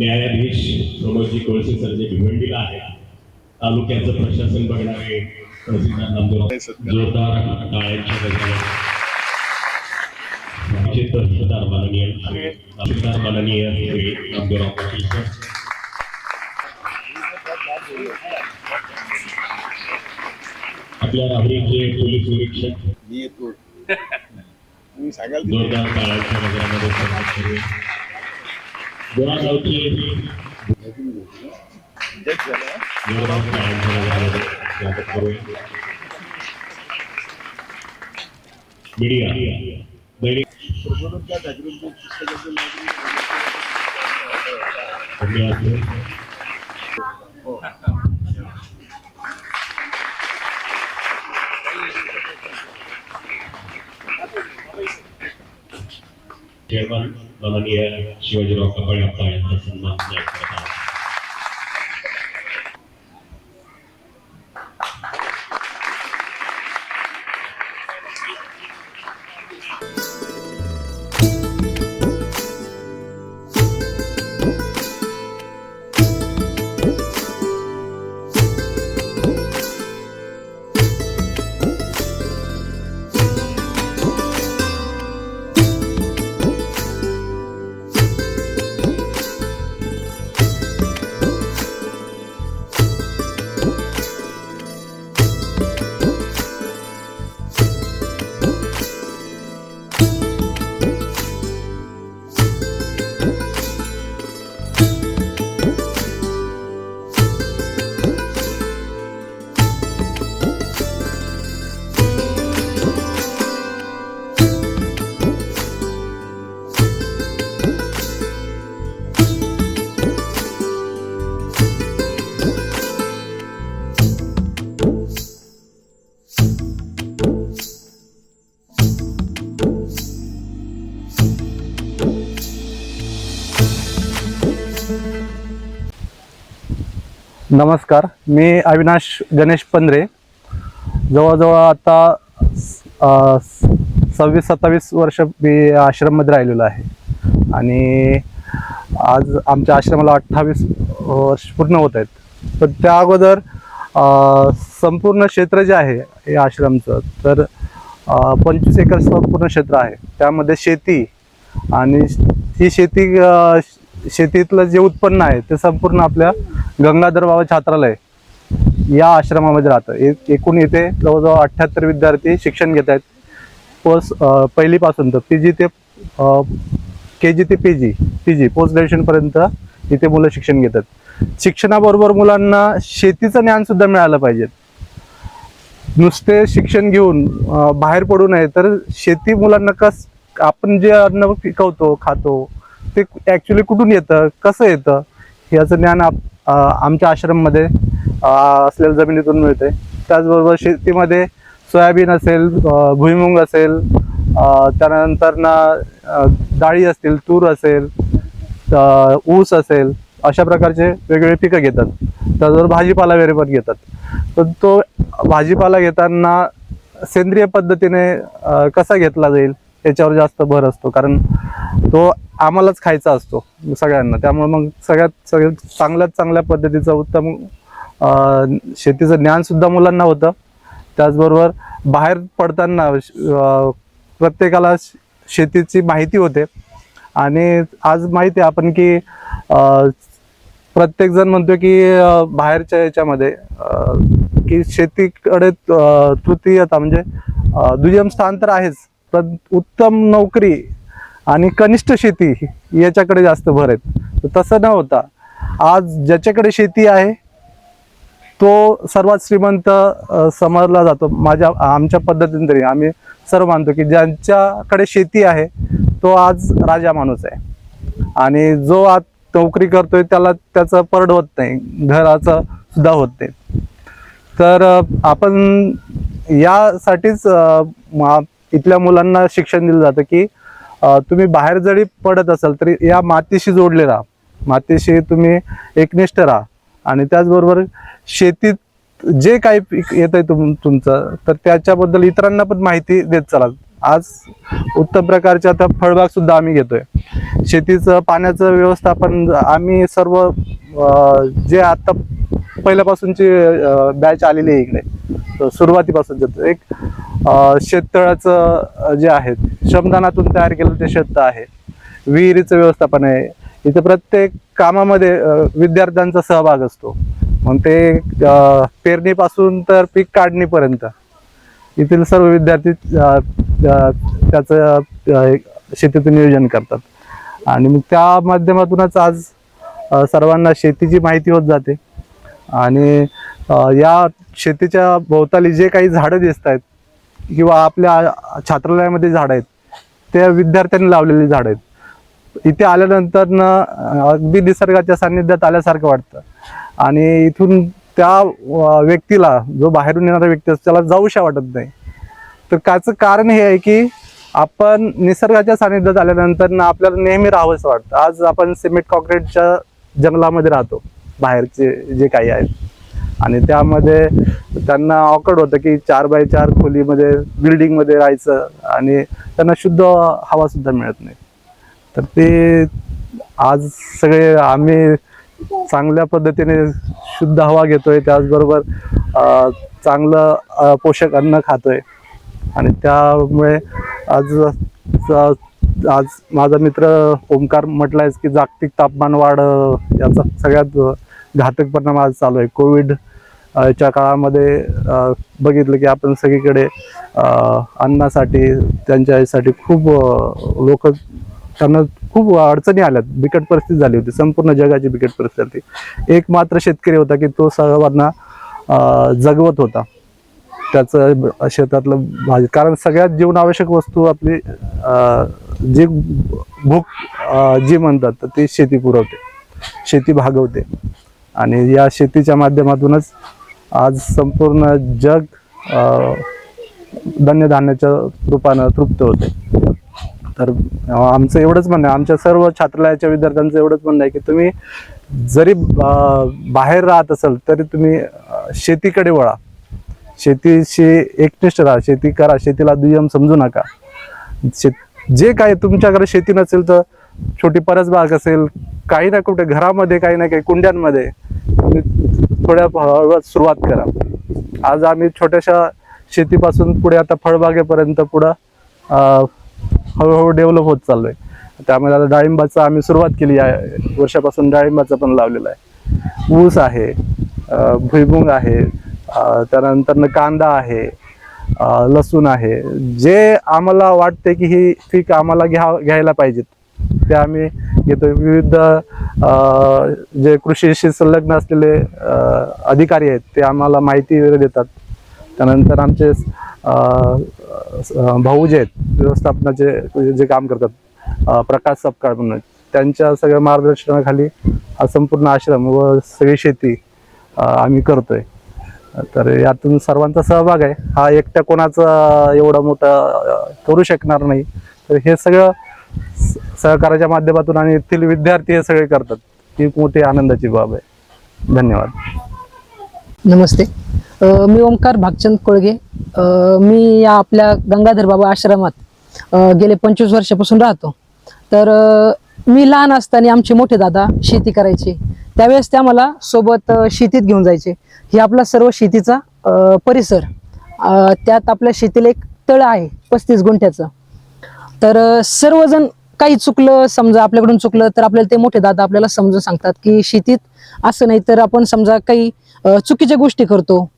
न्यायाधीश प्रमोदजी कोळसे सर जे भिवंडीला आहेत, तालुक्याचं प्रशासन बघणारे तहसीलदार नामदेवराव, जोरदार टाळ्यांच्या गजरात तहसीलदार माननीय श्री नामदेवराव पाटील सर, आपल्या राहुरीचे पोलीस निरीक्षक, जोरदार टाळ्यांच्या गजरामध्ये स्वागत करूया. बोरागावचे जोरदार टाळ्यांच्या गजरामध्ये स्वागत करूया. मीडिया दैनिक चेअरमन माननीय शिवाजीराव कपाळे अप्पा यांचा सन्मान करत आहोत. नमस्कार, मी अविनाश गणेश पंधरे. जवळजवळ आता 26-27 वर्ष मी आश्रममध्ये राहिलेलो आहे आणि आज आमच्या आश्रमाला 28 वर्ष पूर्ण होत आहेत. पण त्या अगोदर संपूर्ण क्षेत्र जे आहे हे आश्रमचं, तर 25 एकर संपूर्ण क्षेत्र आहे. त्यामध्ये शेती आणि ही शेतीतलं जे उत्पन्न आहे ते संपूर्ण आपल्या गंगाधर बाबा छात्रालय या आश्रमामध्ये राहतं. एकूण इथे जवळजवळ 78 विद्यार्थी शिक्षण घेत आहेत. पहिलीपासून तर PG ते KG ते PG पोस्ट ग्रॅज्युएशनपर्यंत इथे मुलं शिक्षण घेतात. शिक्षणाबरोबर मुलांना शेतीचं ज्ञान सुद्धा मिळालं पाहिजे. नुसते शिक्षण घेऊन बाहेर पडू नये, तर शेती मुलांना आपण जे अन्न पिकवतो खातो ते ॲक्च्युली कुठून येतं, कसं येतं, याचं ज्ञान आमच्या आश्रममध्ये असलेल्या जमिनीतून मिळते. त्याचबरोबर शेतीमध्ये सोयाबीन असेल, भुईमुंग असेल, त्यानंतर डाळी असतील, तूर असेल, ऊस असेल, अशा प्रकारचे वेगवेगळे पिकं घेतात. त्याचबरोबर भाजीपाला वगैरे पण घेतात. पण तो भाजीपाला घेताना सेंद्रिय पद्धतीने कसा घेतला जाईल याच्यावर जास्त भर असतो, कारण तो आम्हालाच खायचा असतो सगळ्यांना. त्यामुळे मग सगळ्यात चांगल्या पद्धतीचं उत्तम शेतीचं ज्ञान सुद्धा मुलांना होतं. त्याचबरोबर बाहेर पडताना प्रत्येकाला शेतीची माहिती होते. आणि आज माहिती आहे आपण की प्रत्येकजण म्हणतो की बाहेरच्या याच्यामध्ये की शेतीकडे तृतीयता म्हणजे दुय्यम स्थान तर आहेच, पण उत्तम नोकरी आणि कनिष्ठ शेती याच्याकडे जास्त भर आहेत. तसं न होता आज ज्याच्याकडे शेती आहे तो सर्वात श्रीमंत समजला जातो. आमच्या पद्धतीने तरी आम्ही सर्व मानतो की ज्यांच्याकडे शेती आहे तो आज राजा माणूस आहे. आणि जो आज नोकरी करतोय त्याला त्याचं परड होत नाही, घराचं सुद्धा होत नाही. तर आपण यासाठीच इथल्या मुलांना शिक्षण दिलं जातं की तुम्ही बाहेर जरी पडत असाल तरी या मातीशी जोडले राहा, मातीशी तुम्ही एकनिष्ठ राहा. आणि त्याचबरोबर शेतीत जे काही पीक येत आहे तुमचं, तर त्याच्याबद्दल इतरांना पण माहिती देत चला. आज उत्तम प्रकारच्या आता फळबाग सुद्धा आम्ही घेतोय. शेतीचं पाण्याचं व्यवस्थापन आम्ही सर्व जे आता पहिल्यापासूनची बॅच आलेली आहे इकडे सुरुवातीपासून एक शेततळाचं जे आहे श्रमदानातून तयार केलेलं ते शेत आहे. विहिरीचं व्यवस्थापन आहे. इथे प्रत्येक कामामध्ये विद्यार्थ्यांचा सहभाग असतो. मग ते पेरणीपासून तर पीक काढणीपर्यंत येथील सर्व विद्यार्थी त्याचं शेतीचं नियोजन करतात. आणि मग त्या माध्यमातूनच आज सर्वांना शेतीची माहिती होत जाते. आणि या शेतीच्या भोवताली जे काही झाडं दिसत आहेत किंवा आपल्या छात्रालयामध्ये झाडं आहेत त्या विद्यार्थ्यांनी लावलेली झाडं आहेत. इथे आल्यानंतर अगदी निसर्गाच्या सान्निध्यात आल्यासारखं वाटतं. आणि इथून त्या व्यक्तीला जो बाहेरून येणारा व्यक्ती असतो त्याला जाऊशा वाटत नाही. तर त्याचं कारण हे आहे की आपण निसर्गाच्या सानिध्यात आल्यानंतर आपल्याला नेहमी राहावंसं वाटतं. आज आपण सिमेंट कॉन्क्रीटच्या जंगलामध्ये राहतो बाहेरचे जे काही आहेत आणि त्यामध्ये त्यांना ऑकवर्ड होतं की 4x4 खोलीमध्ये बिल्डिंगमध्ये राहायचं आणि त्यांना शुद्ध हवा सुद्धा मिळत नाही. तर ते आज सगळे आम्ही चांगल्या पद्धतीने शुद्ध हवा घेतोय, त्याचबरोबर चांगलं पोषक अन्न खातोय. आणि त्यामुळे आज माझा मित्र ओमकार म्हटलाय की जागतिक तापमान वाढ याचा सगळ्यात घातक परिणाम आज चालू आहे. कोविड च्या काळामध्ये बघितलं की आपण सगळीकडे अन्नासाठी त्यांच्यासाठी खूप लोक त्यांना खूप अडचणी आल्यात. बिकट परिस्थिती झाली होती. संपूर्ण जगाची बिकट परिस्थिती होती. एक मात्र शेतकरी होता की तो सर्वांना जगवत होता त्याचं शेतातलं भाजी. कारण सगळ्यात जीवनावश्यक वस्तू आपली जी भूक जी म्हणतात तर ती शेती पुरवते, शेती भागवते. आणि या शेतीच्या माध्यमातूनच आज संपूर्ण जग धान्याच्या रूपानं तृप्त होते. तर आमचं एवढंच म्हणणं आहे, आमच्या सर्व छात्रालयाच्या विद्यार्थ्यांचं एवढंच म्हणणं आहे की तुम्ही जरी बाहेर राहत असाल तरी तुम्ही शेतीकडे वळा, शेतीशी एकनिष्ठ राहा, शेती करा, शेतीला दुय्यम समजू नका. जे काही तुमच्याकडे शेती नसेल तर छोटी परसबाग असेल, काही ना कुठे घरामध्ये काही ना काही कुंड्यांमध्ये तुम्ही थोड्या हळूहळू सुरुवात करा. आज आम्ही छोट्याशा शेतीपासून पुढे आता फळबागेपर्यंत पुढं हळूहळू डेव्हलप होत चाललोय. त्यामध्ये आता डाळिंबाचं आम्ही सुरुवात केली या वर्षापासून. डाळिंबाचं पण लावलेलं आहे, ऊस आहे, भुईमुग आहे, त्यानंतर कांदा आहे, लसूण आहे. जे आम्हाला वाटते की ही पीक आम्हाला घ्यायला पाहिजेत ते आम्ही घेतो. विविध जे कृषीशी संलग्न असलेले अधिकारी आहेत ते आम्हाला माहिती वगैरे देतात. त्यानंतर आमचे भाऊ जे आहेत व्यवस्थापनाचे जे काम करतात प्रकाश सपकाळ म्हणून, त्यांच्या सगळ्या मार्गदर्शनाखाली हा संपूर्ण आश्रम व सगळी शेती आम्ही करतोय. तर यातून सर्वांचा सहभाग आहे. हा एकट्या कोणाचा एवढा मोठा करू शकणार नाही. तर हे सगळं सहकार्याच्या माध्यमातून आणि येथील विद्यार्थी हे सगळे करतात. ही मोठी आनंदाची बाब आहे. धन्यवाद. नमस्ते. मी ओमकार भागचंद कोळगे. मी या आपल्या गंगाधर बाबा आश्रमात गेले 25 वर्षापासून राहतो. तर मी लहान असताना आमचे मोठे दादा शेती करायचे, त्यावेळेस ते आम्हाला सोबत शेतीत घेऊन जायचे. हे आपला सर्व शेतीचा परिसर, त्यात आपल्या शेतीला एक तळ आहे 35 गुंठ्याचं. तर सर्वजण काही चुकलं, समजा आपल्याकडून चुकलं तर आपल्याला ते मोठे दादा आपल्याला समजून सांगतात की शेतीत असं नाही. तर आपण समजा काही चुकीच्या गोष्टी करतो,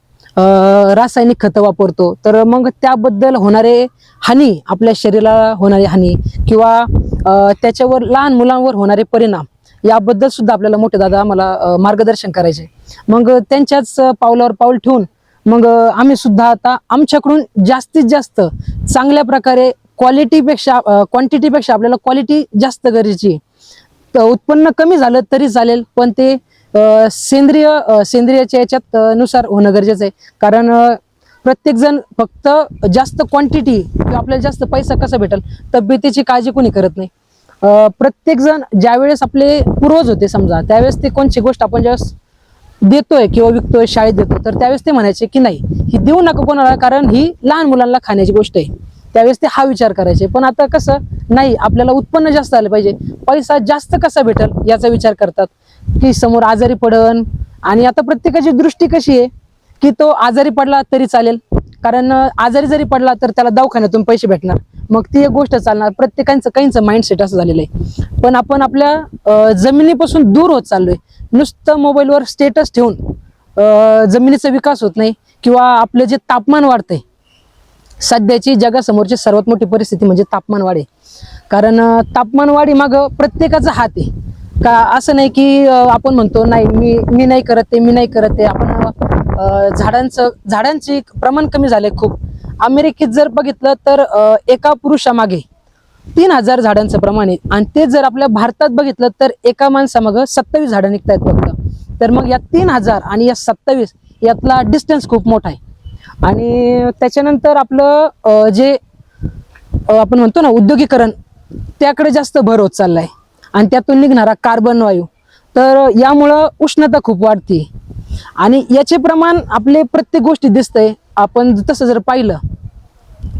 रासायनिक खतं वापरतो, तर मग त्याबद्दल होणारे हानी, आपल्या शरीराला होणारी हानी किंवा त्याच्यावर लहान मुलांवर होणारे परिणाम याबद्दल सुद्धा आपल्याला मोठे दादा आम्हाला मार्गदर्शन करायचे. मग त्यांच्याच पावलावर पाऊल ठेवून मग आम्ही सुद्धा आता आमच्याकडून जास्तीत जास्त चांगल्या प्रकारे क्वांटिटीपेक्षा आपल्याला क्वालिटी जास्त गरजेची. तर उत्पन्न कमी झालं तरी चालेल, पण ते सेंद्रियच्या याच्यात नुसार होणं गरजेचं आहे. कारण प्रत्येक जण फक्त जास्त क्वांटिटी किंवा आपल्याला जास्त पैसा कसा भेटेल तब्येतीची काळजी कोणी करत नाही. प्रत्येक जण ज्यावेळेस आपले पूर्वज होते समजा, त्यावेळेस ते कोणची गोष्ट आपण ज्यावेळेस देतोय किंवा विकतोय, शाळेत देतो, तर त्यावेळेस ते म्हणायचे की नाही ही देऊ नका कोणाला, कारण ही लहान मुलांना खाण्याची गोष्ट आहे. त्यावेळेस ते हा विचार करायचे. पण आता कसं नाही, आपल्याला उत्पन्न जास्त आलं पाहिजे, पैसा जास्त कसा भेटेल याचा विचार करतात, की समोर आजारी पडन. आणि आता प्रत्येकाची दृष्टी कशी आहे की तो आजारी पडला तरी चालेल, कारण आजारी जरी पडला तर त्याला दवाखान्यातून पैसे भेटणार, मग ती एक गोष्ट चालणार. प्रत्येकांचं काहींचं माइंडसेट असं झालेलं आहे. पण आपण आपल्या जमिनीपासून दूर होत चाललोय. नुसतं मोबाईलवर स्टेटस ठेवून जमिनीचा विकास होत नाही, किंवा आपलं जे तापमान वाढतंय, सध्याची जगासमोरची सर्वात मोठी परिस्थिती म्हणजे तापमान वाढ आहे. कारण तापमान वाढी मागं प्रत्येकाचा हात आहे. का असं नाही की आपण म्हणतो नाही मी नाही करत ते, मी नाही करत ते. आपण झाडांचे प्रमाण कमी झालंय खूप. अमेरिकेत जर बघितलं तर एका पुरुषामागे 3000 झाडांचं प्रमाण आहे, आणि ते जर आपल्या भारतात बघितलं तर एका माणसामागं 27 झाडं निघतायत फक्त. तर मग या 3000 आणि या 27 यातला डिस्टन्स खूप मोठा आहे. आणि त्याच्यानंतर आपलं जे आपण म्हणतो ना उद्योगीकरण, त्याकडे जास्त भर होत चाललाय, आणि त्यातून निघणारा कार्बन वायू, तर यामुळं उष्णता खूप वाढते. आणि याचे प्रमाण आपले प्रत्येक गोष्टी दिसतंय. आपण तसं जर पाहिलं,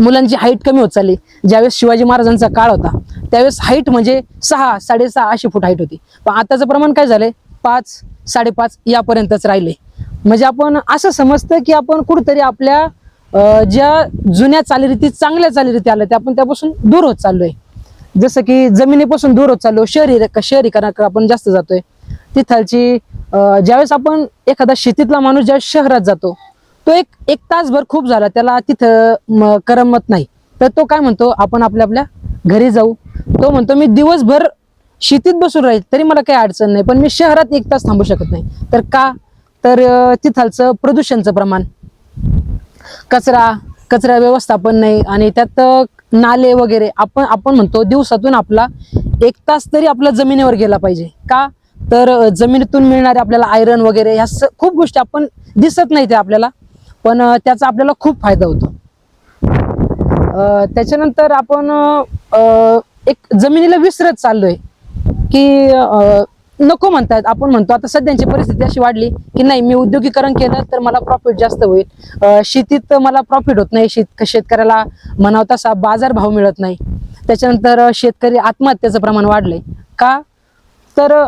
मुलांची हाईट कमी होत चालली. ज्यावेळेस शिवाजी महाराजांचा काळ होता त्यावेळेस हाईट म्हणजे 6, 6.5 अशी फूट हाईट होती, पण आताचं प्रमाण काय झालंय 5, 5.5 यापर्यंतच राहिले. म्हणजे आपण असं समजतं की आपण कुठेतरी आपल्या ज्या जुन्या चालीरीती, चांगल्या चालीरीती आल्या, त्या आपण त्यापासून दूर होत चाललोय. जसं की जमिनीपासून दूर होत चाललो, शहरीकरणाकडे आपण जास्त जातोय. तिथलची ज्यावेळेस आपण एखादा शेतीतला माणूस ज्यावेळेस शहरात जातो, तो एक तासभर खूप झाला, त्याला तिथं करमत नाही, तर तो काय म्हणतो, आपण आपल्या घरी जाऊ. तो म्हणतो मी दिवसभर शेतीत बसून राहील तरी मला काही अडचण नाही, पण मी शहरात 1 तास थांबू शकत नाही. तर का? तर तिथलचं प्रदूषणचं प्रमाण, कचरा व्यवस्थापन नाही, आणि त्यात नाले वगैरे. आपण म्हणतो दिवसातून आपला 1 तास तरी आपला जमिनीवर गेला पाहिजे. का? तर जमिनीतून मिळणारे आपल्याला आयरन वगैरे ह्या खूप गोष्टी आपण दिसत नाही ते आपल्याला, पण त्याचा आपल्याला खूप फायदा होतो. त्याच्यानंतर आपण एक जमिनीला विसरत चाललोय, की नको म्हणतात. आपण म्हणतो आता सध्याची परिस्थिती अशी वाढली की नाही, मी उद्योगीकरण केलं तर मला प्रॉफिट जास्त होईल, शेतीत मला प्रॉफिट होत नाही, शेतकऱ्याला म्हणावं तसा बाजारभाव मिळत नाही. त्याच्यानंतर शेतकरी आत्महत्येचं प्रमाण वाढलंय. का? तर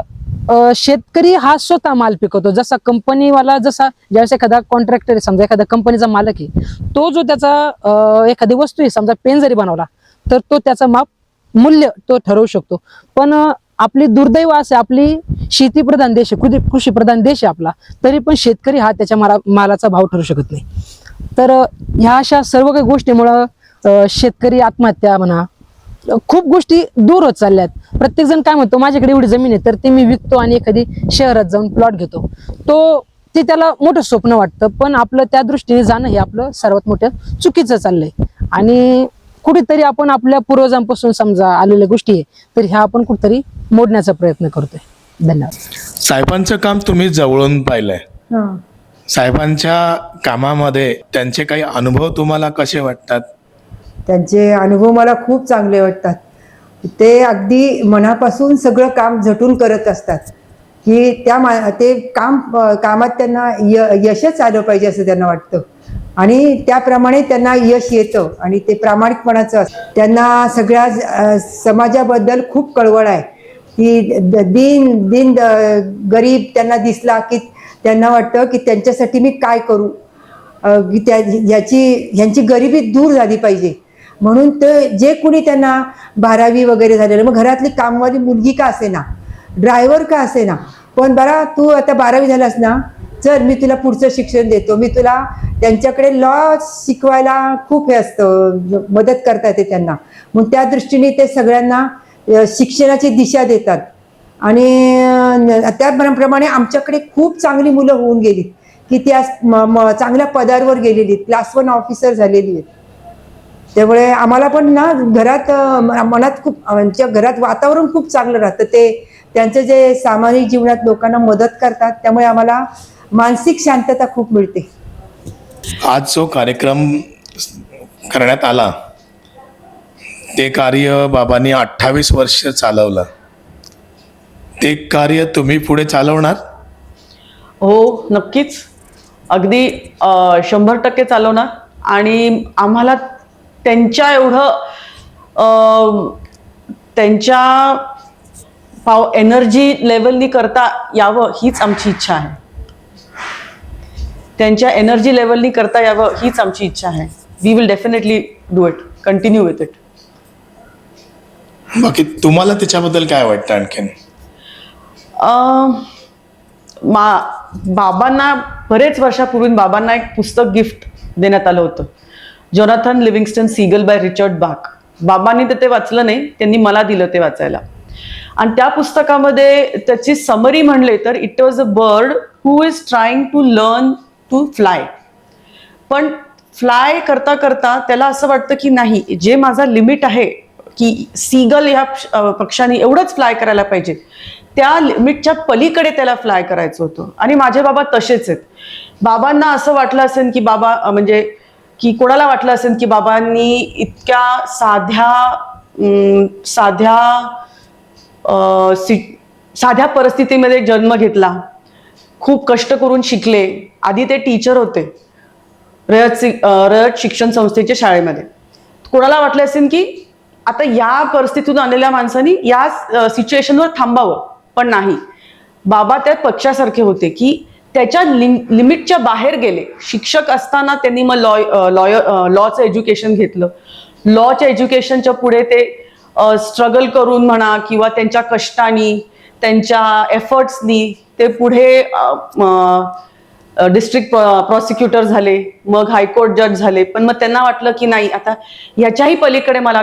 शेतकरी हा स्वतः माल पिकवतो. जसा कंपनीवाला, जसा ज्यावेळेस एखादा कॉन्ट्रॅक्टर, समजा एखाद्या कंपनीचा मालक आहे, तो जो त्याचा एखादी वस्तू आहे, समजा पेन जरी बनवला तर तो त्याचा मूल्य तो ठरवू शकतो. पण आपली दुर्दैव असे, आपली शेतीप्रधान देश आहे, कृषी प्रधान देश आहे आपला, तरी पण शेतकरी हा त्याच्या मालाचा भाव ठरू शकत नाही. तर ह्या अशा सर्व काही गोष्टीमुळं शेतकरी आत्महत्या म्हणा, खूप गोष्टी दूर होत चालल्यात. प्रत्येक जण काय म्हणतो, माझ्याकडे एवढी जमीन आहे तर ते मी विकतो आणि एखादी शहरात जाऊन प्लॉट घेतो. ते त्याला मोठं स्वप्न वाटतं, पण आपलं त्या दृष्टीने जाणं हे आपलं सर्वात मोठं चुकीचं चाललंय. आणि कुठेतरी आपण आपल्या पूर्वजांपासून समजा आलेल्या गोष्टी आहे, तर ह्या आपण कुठेतरी मोडण्याचा प्रयत्न करतोय. धन्यवाद. साहेबांचं काम तुम्ही जवळून पाहिलंय. साहेबांच्या कामामध्ये त्यांचे काही अनुभव तुम्हाला कसे वाटतात? त्यांचे अनुभव मला खूप चांगले वाटतात. ते अगदी मनापासून सगळं काम झटून करत असतात, की ते कामात त्यांना यशच आलं पाहिजे असं त्यांना वाटतं, आणि त्याप्रमाणे त्यांना यश येतं, आणि ते प्रामाणिकपणाचं असतं. त्यांना सगळ्या समाजाबद्दल खूप कळवळ आहे, की दीन गरीब त्यांना दिसला की त्यांना वाटतं की त्यांच्यासाठी मी काय करू, की ह्यांची गरिबी दूर झाली पाहिजे. म्हणून ते जे कुणी त्यांना 12वी वगैरे झालेलं, मग घरातली कामवाली मुलगी का असेना, ड्रायव्हर का असेना, पण बरा तू आता 12वी झालास ना, चल मी तुला पुढचं शिक्षण देतो, मी तुला, त्यांच्याकडे लॉ शिकवायला खूप हे असतं, मदत करता येते त्यांना. मग त्या दृष्टीने ते सगळ्यांना शिक्षणाची दिशा देतात. आणि त्याप्रमाणे आमच्याकडे खूप चांगली मुलं होऊन गेली, की ती आज चांगल्या पदावर गेलेली, क्लास 1 ऑफिसर झालेली आहेत. त्यामुळे आम्हाला पण ना घरात मनात खूप, आमच्या घरात वातावरण खूप चांगलं राहतं. ते त्यांचं जे सामाजिक जीवनात लोकांना मदत करतात, त्यामुळे आम्हाला मानसिक शांतता खूप मिळते. आज जो कार्यक्रम करण्यात आला, ते कार्य बाबांनी 28 वर्ष चालवलं. ते कार्य तुम्ही पुढे चालवणार? हो, नक्कीच. अगदी 100% चालवणार. आणि आम्हाला त्यांच्या एवढं त्यांच्या एनर्जी लेवलनी करता यावं हीच आमची इच्छा आहे. त्यांच्या एनर्जी लेवलनी करता यावं हीच आमची इच्छा आहे. We will definitely do it, continue with it. बाकी तुम्हाला त्याच्याबद्दल काय वाटतं आणखीन? बाबांना बरेच वर्षापूर्वी बाबांना एक पुस्तक गिफ्ट देण्यात आलं होतं, Jonathan Livingston Seagull by Richard Bach. बाबांनी ते वाचलं नाही, त्यांनी मला दिलं ते वाचायला. आणि त्या पुस्तकामध्ये त्याची समरी म्हणले तर it was a bird who is trying to learn to fly. पण फ्लाय करता करता त्याला असं वाटतं की नाही, जे माझा लिमिट आहे की सीगल ह्या पक्षाने एवढंच फ्लाय करायला पाहिजे, त्या लिमिटच्या पलीकडे त्याला फ्लाय करायचं होतं. आणि माझे बाबा तसेच आहेत. बाबांना असं वाटलं असेल की बाबा म्हणजे की कोणाला वाटलं असेल की बाबांनी इतक्या साध्या परिस्थितीमध्ये जन्म घेतला, खूप कष्ट करून शिकले. आधी ते टीचर होते रयत शिक्षण संस्थेच्या शाळेमध्ये. कोणाला वाटलं असेल की आता या परिस्थितीतून आलेल्या माणसांनी या सिच्युएशनवर थांबावं, पण नाही. बाबा त्या पक्षासारखे होते की त्याच्या लिमिटच्या बाहेर गेले. शिक्षक असताना त्यांनी मग लॉचं एज्युकेशन घेतलं. लॉच्या एज्युकेशनच्या पुढे ते स्ट्रगल करून म्हणा किंवा त्यांच्या कष्टानी, त्यांच्या एफर्ट्सनी ते पुढे डिस्ट्रिक्ट प्रॉसिक्युटर झाले, मग हायकोर्ट जज झाले. पण मग त्यांना वाटलं की नाही, आता याच्याही पलीकडे मला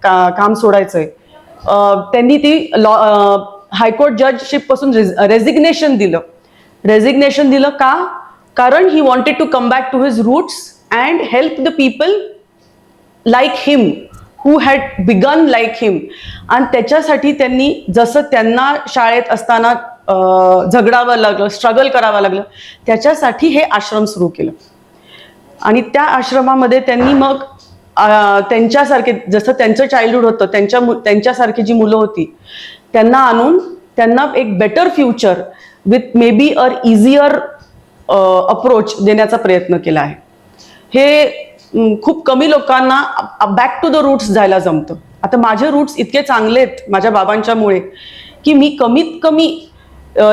काम सोडायचंय. त्यांनी ती हायकोर्ट जजशिप पासून रेझिग्नेशन दिलं. का? कारण he wanted to come back to his roots and help the people like him, who had began like him. आणि त्याच्यासाठी त्यांनी जसं त्यांना शाळेत असताना झगडावं लागलं, स्ट्रगल करावं लागलं, त्याच्यासाठी हे आश्रम सुरू केलं. आणि त्या आश्रमामध्ये त्यांनी मग त्यांच्यासारखे, जसं त्यांचं चाइल्डहुड होतं, त्यांच्यासारखी जी मुलं होती त्यांना आणून त्यांना एक better future with may be a easier approach देण्याचा प्रयत्न केला आहे. हे खूप कमी लोकांना बॅक टू द रूट्स जायला जमतं. आता माझे रूट्स इतके चांगले आहेत माझ्या बाबांच्यामुळे की मी कमीत कमी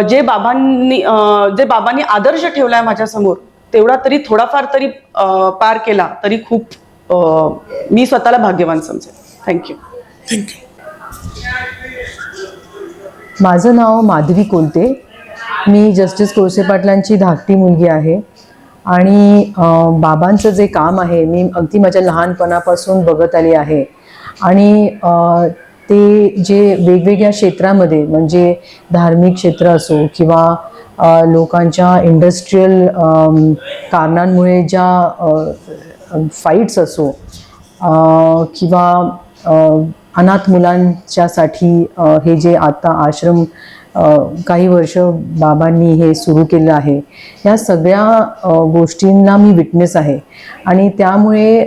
जे बाबांनी आदर्श ठेवलाय माझ्यासमोर, तेवढा तरी थोडाफार तरी पार केला तरी खूप मी स्वतःला भाग्यवान समजेन. थँक्यू. माझं नाव माधवी कोलते. मी जस्टिस कोळसे पाटलांची धाकटी मुलगी आहे. आणि बाबांचं जे काम आहे मी अगदी माझ्या लहानपणापासून बघत आली आहे. आणि ते जे वेगवेगळ्या क्षेत्रामध्ये, म्हणजे धार्मिक क्षेत्र असो किंवा लोकांच्या इंडस्ट्रीयल कारणांमुळे ज्या फाईट्स असो किंवा अनाथ मुलांच्यासाठी हे जे आता आश्रम काही वर्ष बाबांनी हे सुरू केलं आहे, या सगळ्या गोष्टींना मी विटनेस आहे. आणि त्यामुळे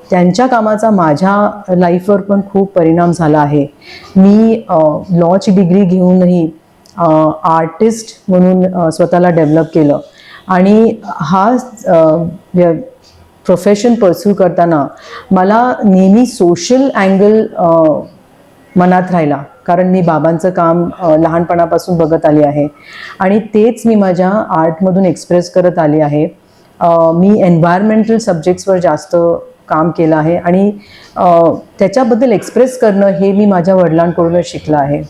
त्यांच्या कामाचा माझ्या लाईफवर पण खूप परिणाम झाला आहे. मी लॉची डिग्री घेऊनही आर्टिस्ट म्हणून स्वतःला डेव्हलप केलं. आणि हा प्रोफेशन परस्यू करताना मला नेहमी सोशल अँगल मनात राहिला, कारण मी बाबांचं काम लहानपणापासून बघत आले आहे आणि तेच मी माझ्या आर्टमधून एक्सप्रेस करत आले आहे. मी एन्व्हायरमेंटल सब्जेक्ट्सवर जास्त काम केलं आहे आणि त्याच्याबद्दल एक्सप्रेस करणं हे मी माझ्या वडिलांकडूनच शिकलं आहे.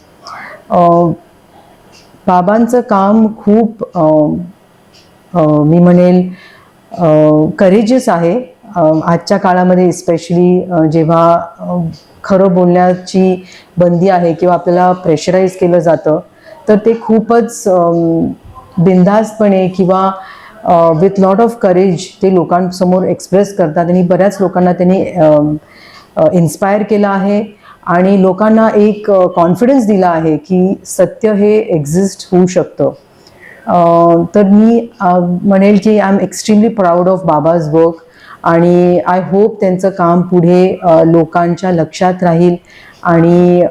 बाबांचं काम खूप मी म्हणेल करेजियस आहे. आजच्या काळामध्ये स्पेशली जेव्हा खरं बोलण्याची बंदी आहे किंवा आपल्याला प्रेशराईज केलं जातं, तर ते खूपच बिनधास्तपणे किंवा विथ लॉट ऑफ करेज ते लोकांसमोर एक्सप्रेस करतात. आणि बऱ्याच लोकांना त्यांनी इन्स्पायर केलं आहे आणि लोकांना एक कॉन्फिडन्स दिला आहे की सत्य हे एक्झिस्ट होऊ शकतं. तर मी म्हणेल की I am extremely proud of Baba's work आणि आय होप त्यांचं काम पुढे लोकांच्या लक्षात राहील आणि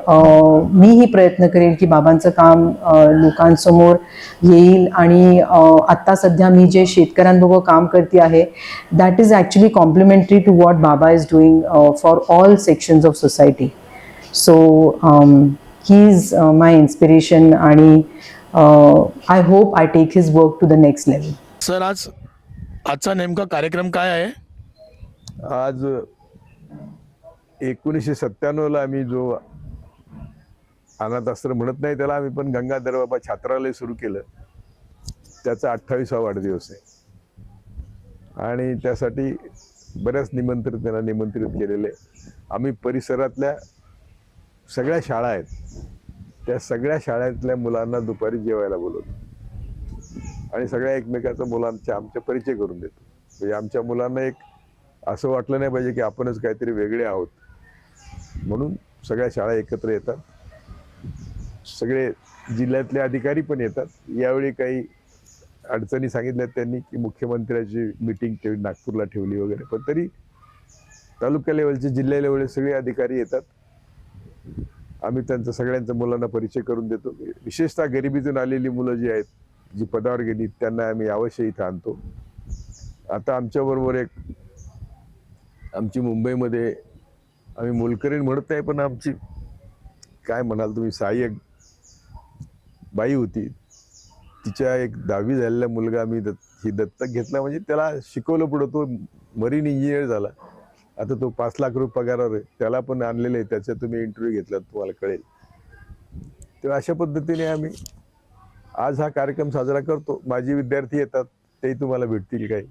मीही प्रयत्न करेन की बाबांचं काम लोकांसमोर येईल. आणि आत्ता सध्या मी जे शेतकऱ्यांबरोबर काम करते आहे, that is actually complimentary to what Baba is doing for all sections of society. So he is my inspiration आणि I hope I take his work to the next level. Sir, आजचा नेमका कार्यक्रम काय आहे? आज 1997ला आम्ही जो अनाथ आश्रम म्हणत नाही त्याला आम्ही, पण गंगाधर बाबा छात्रालय सुरू केलं, त्याचा 28वा वाढदिवस आहे. आणि त्यासाठी बऱ्याच त्यांना निमंत्रित केलेले. आम्ही परिसरातल्या सगळ्या शाळा आहेत, त्या सगळ्या शाळेतल्या मुलांना दुपारी जेवायला बोलवतो आणि सगळ्या एकमेकाचा मुलांच्या आमच्या परिचय करून देतो. म्हणजे आमच्या मुलांना एक असं वाटलं नाही पाहिजे की आपणच काहीतरी वेगळे आहोत, म्हणून सगळ्या शाळा एकत्र येतात. सगळे जिल्ह्यातले अधिकारी पण येतात. यावेळी काही अडचणी सांगितल्यात त्यांनी की मुख्यमंत्र्याची मीटिंग नागपूरला ठेवली वगैरे, पण तरी तालुका लेवलचे, जिल्हा लेवलचे सगळे अधिकारी येतात. आम्ही त्यांचा सगळ्यांच्या मुलांना परिचय करून देतो. विशेषतः गरिबीतून आलेली मुलं जी आहेत, जी पदावर गेली, त्यांना आम्ही अवश्य इथं आणतो. आता आमच्याबरोबर आमची मुंबईमध्ये, आम्ही मोलकरीण म्हणत नाही पण आमची काय म्हणाल तुम्ही, सहाय्यक बाई होती. तिच्या एक 10वी झालेला मुलगा आम्ही दत्तक घेतला. म्हणजे त्याला शिकवलं पुढं, तो मरीन इंजिनियर झाला. आता तो 5 लाख रुपये पगारावर आहे. त्याला पण आणलेलं आहे, त्याचा तुम्ही इंटरव्ह्यू घेतला तुम्हाला कळेल. तर अशा पद्धतीने आम्ही आज हा कार्यक्रम साजरा करतो. माझे विद्यार्थी येतात, ते तुम्हाला भेटतील काही.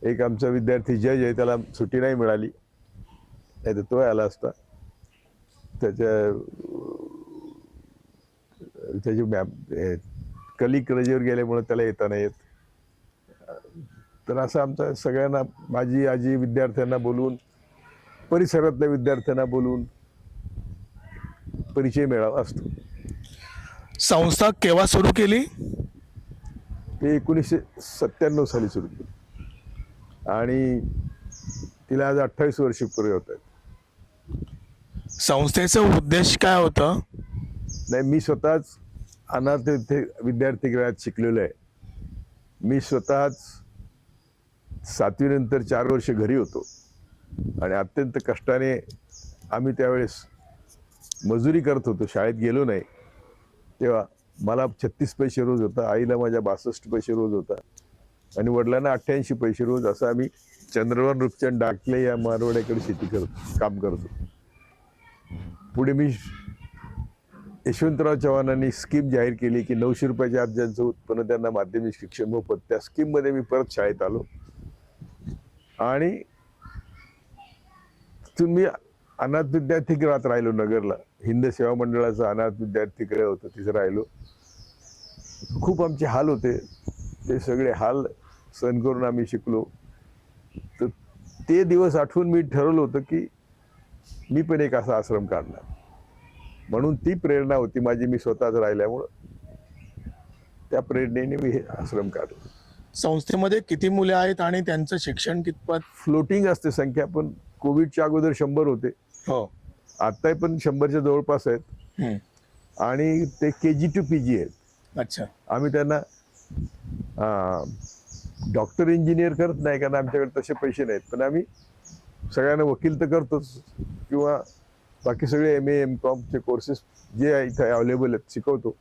एक आमचा विद्यार्थी जज आहे, त्याला सुट्टी नाही मिळाली, नाही तर तो आला असता. त्याची कलिक रजेवर गेल्यामुळे त्याला येता नाही येत. तर असं आमचा सगळ्यांना, माझी आजी विद्यार्थ्यांना बोलवून, परिसरातल्या विद्यार्थ्यांना बोलवून परिचय मेळावा असतो. संस्था केव्हा सुरू केली? ते 1997 साली सुरू केली आणि तिला आज 28 वर्ष पूर्ण होत आहेत. संस्थेचा उद्देश काय होता? नाही, मी स्वतःच अनाथ विद्यार्थीगृहात शिकलेलो आहे. मी स्वतःच 7वी नंतर 4 वर्ष घरी होतो आणि अत्यंत कष्टाने आम्ही त्यावेळेस मजुरी करत होतो, शाळेत गेलो नाही. तेव्हा मला 36 पैसे रोज होता, आईला माझ्या 62 पैसे रोज होता आणि वडिलांना 88 पैसे रोज. असं आम्ही चंद्रवान रूपचंद डाकले या मारवाड्याकडे काम करतो. पुढे मी यशवंतराव चव्हाणांनी स्कीम जाहीर केली की 900 रुपयाच्या आत ज्यांचं उत्पन्न त्यांना माध्यमिक शिक्षण मोफत. त्या स्कीममध्ये मी परत शाळेत आलो आणि तिथून मी अनाथ विद्यार्थीगृहात राहिलो. नगरला हिंद सेवा मंडळाचं अनाथ विद्यार्थीगृह होतं, तिथं राहिलो. खूप आमचे हाल होते, ते सगळे हाल सहन करून आम्ही शिकलो. तर ते दिवस आठवून मी ठरवलं होतं की मी पण एक असा आश्रम काढणार. म्हणून ती प्रेरणा होती माझी, मी स्वतःच राहिल्यामुळं त्या प्रेरणेने मी हे आश्रम काढलं. संस्थेमध्ये किती मुले आहेत आणि त्यांचं शिक्षण कितपत? फ्लोटिंग असते संख्या, पण कोविडच्या अगोदर 100 होते. हो, आता पण 100च्या जवळपास आहेत आणि ते KG to PG आहेत. अच्छा. आम्ही त्यांना डॉक्टर इंजिनियर करत नाही, कारण आमच्याकडे तसे पैसे नाहीत. पण आम्ही सगळ्यांना वकील तर करतोच, किंवा बाकी सगळे MA MCOMचे कोर्सेस जे इथे अवेलेबल आहेत शिकवतो.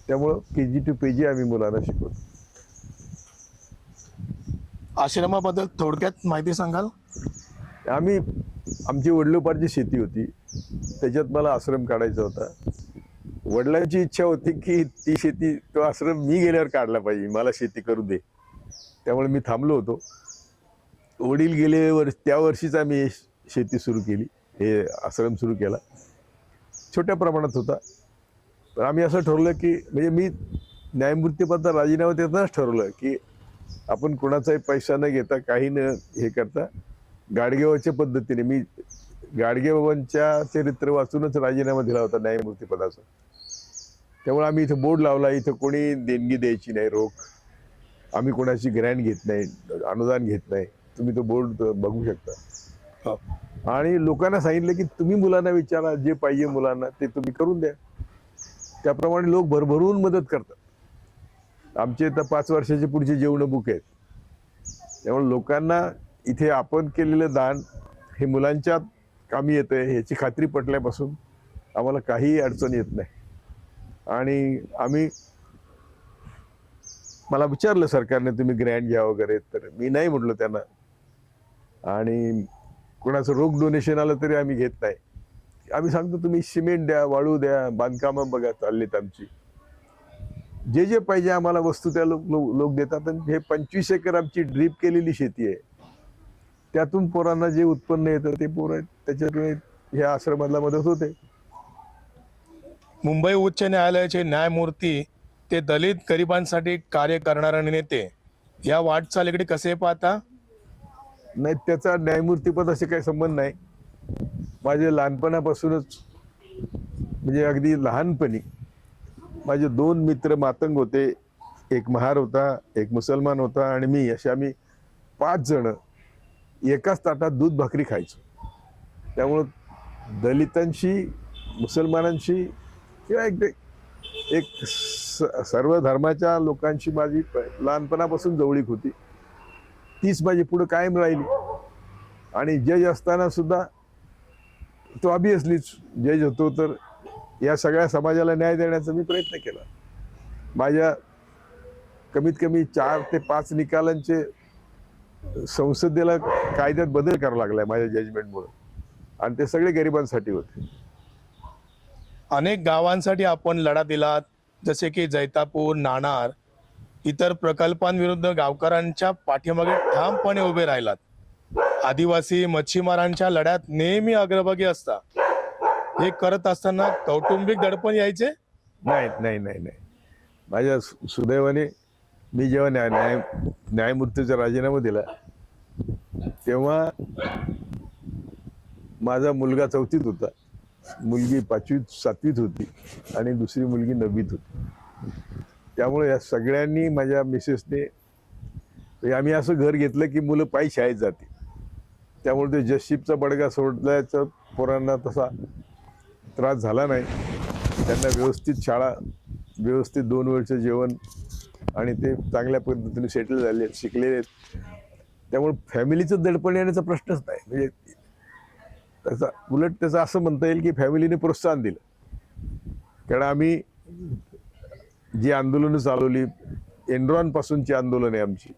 त्यामुळं KG to PG आम्ही मुलांना शिकवतो. आश्रमाबद्दल थोडक्यात माहिती सांगाल? आमची वडिलोपार्जित शेती होती, त्याच्यात मला आश्रम काढायचा होता. वडिलांची इच्छा होती की ती शेती, तो आश्रम मी गेल्यावर काढला पाहिजे, मला शेती करू दे. त्यामुळे मी थांबलो होतो. वडील गेले त्या वर्षीच आम्ही शेती सुरू केली, हे आश्रम सुरू केला. छोट्या प्रमाणात होता, पण आम्ही असं ठरवलं की, म्हणजे मी न्यायमूर्तीपदा राजीनामा देतानाच ठरवलं की आपण कोणाचाही पैसा न घेता, काही न हे करता, गाडगेबाबांच्या पद्धतीने, मी गाडगेबाबांच्या चरित्र वाचूनच राजीनामा दिला होता न्यायमूर्तीपदाचा. त्यामुळे आम्ही इथं बोर्ड लावला, इथं कोणी देणगी द्यायची नाही, रोख. आम्ही कोणाची ग्रँट घेत नाही, अनुदान घेत नाही. तुम्ही तो बोर्ड बघू शकता. आणि लोकांना सांगितलं की तुम्ही मुलांना विचारा, जे पाहिजे मुलांना ते तुम्ही करून द्या. त्याप्रमाणे लोक भरभरून मदत करतात. आमचे तर 5 वर्षाचे पुढचे जेवण बुक आहेत. त्यामुळे लोकांना इथे आपण केलेलं दान हे मुलांच्या कामी येतं ह्याची खात्री पटल्यापासून आम्हाला काहीही अडचण येत नाही. आणि मला विचारलं सरकारने तुम्ही ग्रँट घ्या वगैरे, तर मी नाही म्हटलं त्यांना. आणि कोणाचं रोख डोनेशन आलं तरी आम्ही घेत नाही. आम्ही सांगतो तुम्ही सिमेंट द्या, वाळू द्या, बांधकामं बघा चाललीत आमची, जे जे पाहिजे आम्हाला वस्तू त्या लोक देतात. आणि हे 25 एकर आमची ड्रीप केलेली शेती आहे. त्यातून पोरांना जे उत्पन्न येतं ते पोरं त्याच्यातून ह्या आश्रमाला मदत होते. मुंबई उच्च न्यायालयाचे न्यायमूर्ती ते दलित गरिबांसाठी कार्य करणारे नेते, या वाटचालीकडे कसे पाहता? नाही, त्याचा न्यायमूर्तीपद असे काही संबंध नाही. माझे लहानपणापासूनच म्हणजे अगदी लहानपणी माझे 2 मित्र मातंग होते. एक महार होता, एक मुसलमान होता आणि मी, असे आम्ही 5 जण एकाच ताटात दूध भाकरी खायचो. त्यामुळं दलितांशी, मुसलमानांशी किंवा एक सर्व धर्माच्या लोकांशी माझी लहानपणापासून जवळीक होती. तीच माझी पुढे कायम राहिली. आणि जज असताना सुद्धा तो ऑब्वियसलीच जज होतो, तर या सगळ्या समाजाला न्याय देण्याचा मी प्रयत्न केला. माझ्या कमीत कमी 4 ते 5 निकालांचे संसदेला कायद्यात बदल करावा लागलाय माझ्या जजमेंटमुळे, आणि ते सगळे गरिबांसाठी होते. अनेक गावांसाठी आपण लढा दिलात, जसे की जैतापूर, नाणार, इतर प्रकल्पांविरुद्ध गावकऱ्यांच्या पाठीमागे ठामपणे उभे राहिलात. आदिवासी मच्छीमारांच्या लढ्यात नेहमी अग्रभागी असता. हे करत असताना कौटुंबिक दडपण यायचे? नाही नाही नाही नाही माझ्या सुदैवाने मी जेव्हा न्यायमूर्तीचा राजीनामा दिला तेव्हा माझा मुलगा 4थीत होता, मुलगी 5वीत 7वीत होती आणि दुसरी मुलगी 9वीत होती. त्यामुळे या सगळ्यांनी, माझ्या मिसेसने, आम्ही असं घर घेतलं की मुलं पायी शाळेत जाते. त्यामुळे ते जजशिपचा बडगा सोडल्याचा पोरांना तसा त्रास झाला नाही. त्यांना व्यवस्थित शाळा, व्यवस्थित 2 वेळचं जेवण, आणि ते चांगल्या पद्धतीने सेटल झाले, शिकलेले आहेत. त्यामुळे फॅमिलीचं दडपण येण्याचा प्रश्नच नाही. म्हणजे त्याचा उलट त्याचं असं म्हणता येईल की फॅमिलीने प्रोत्साहन दिलं. कारण आम्ही जी आंदोलनं चालवली, एनरॉनपासूनची आंदोलनं आहे आमची,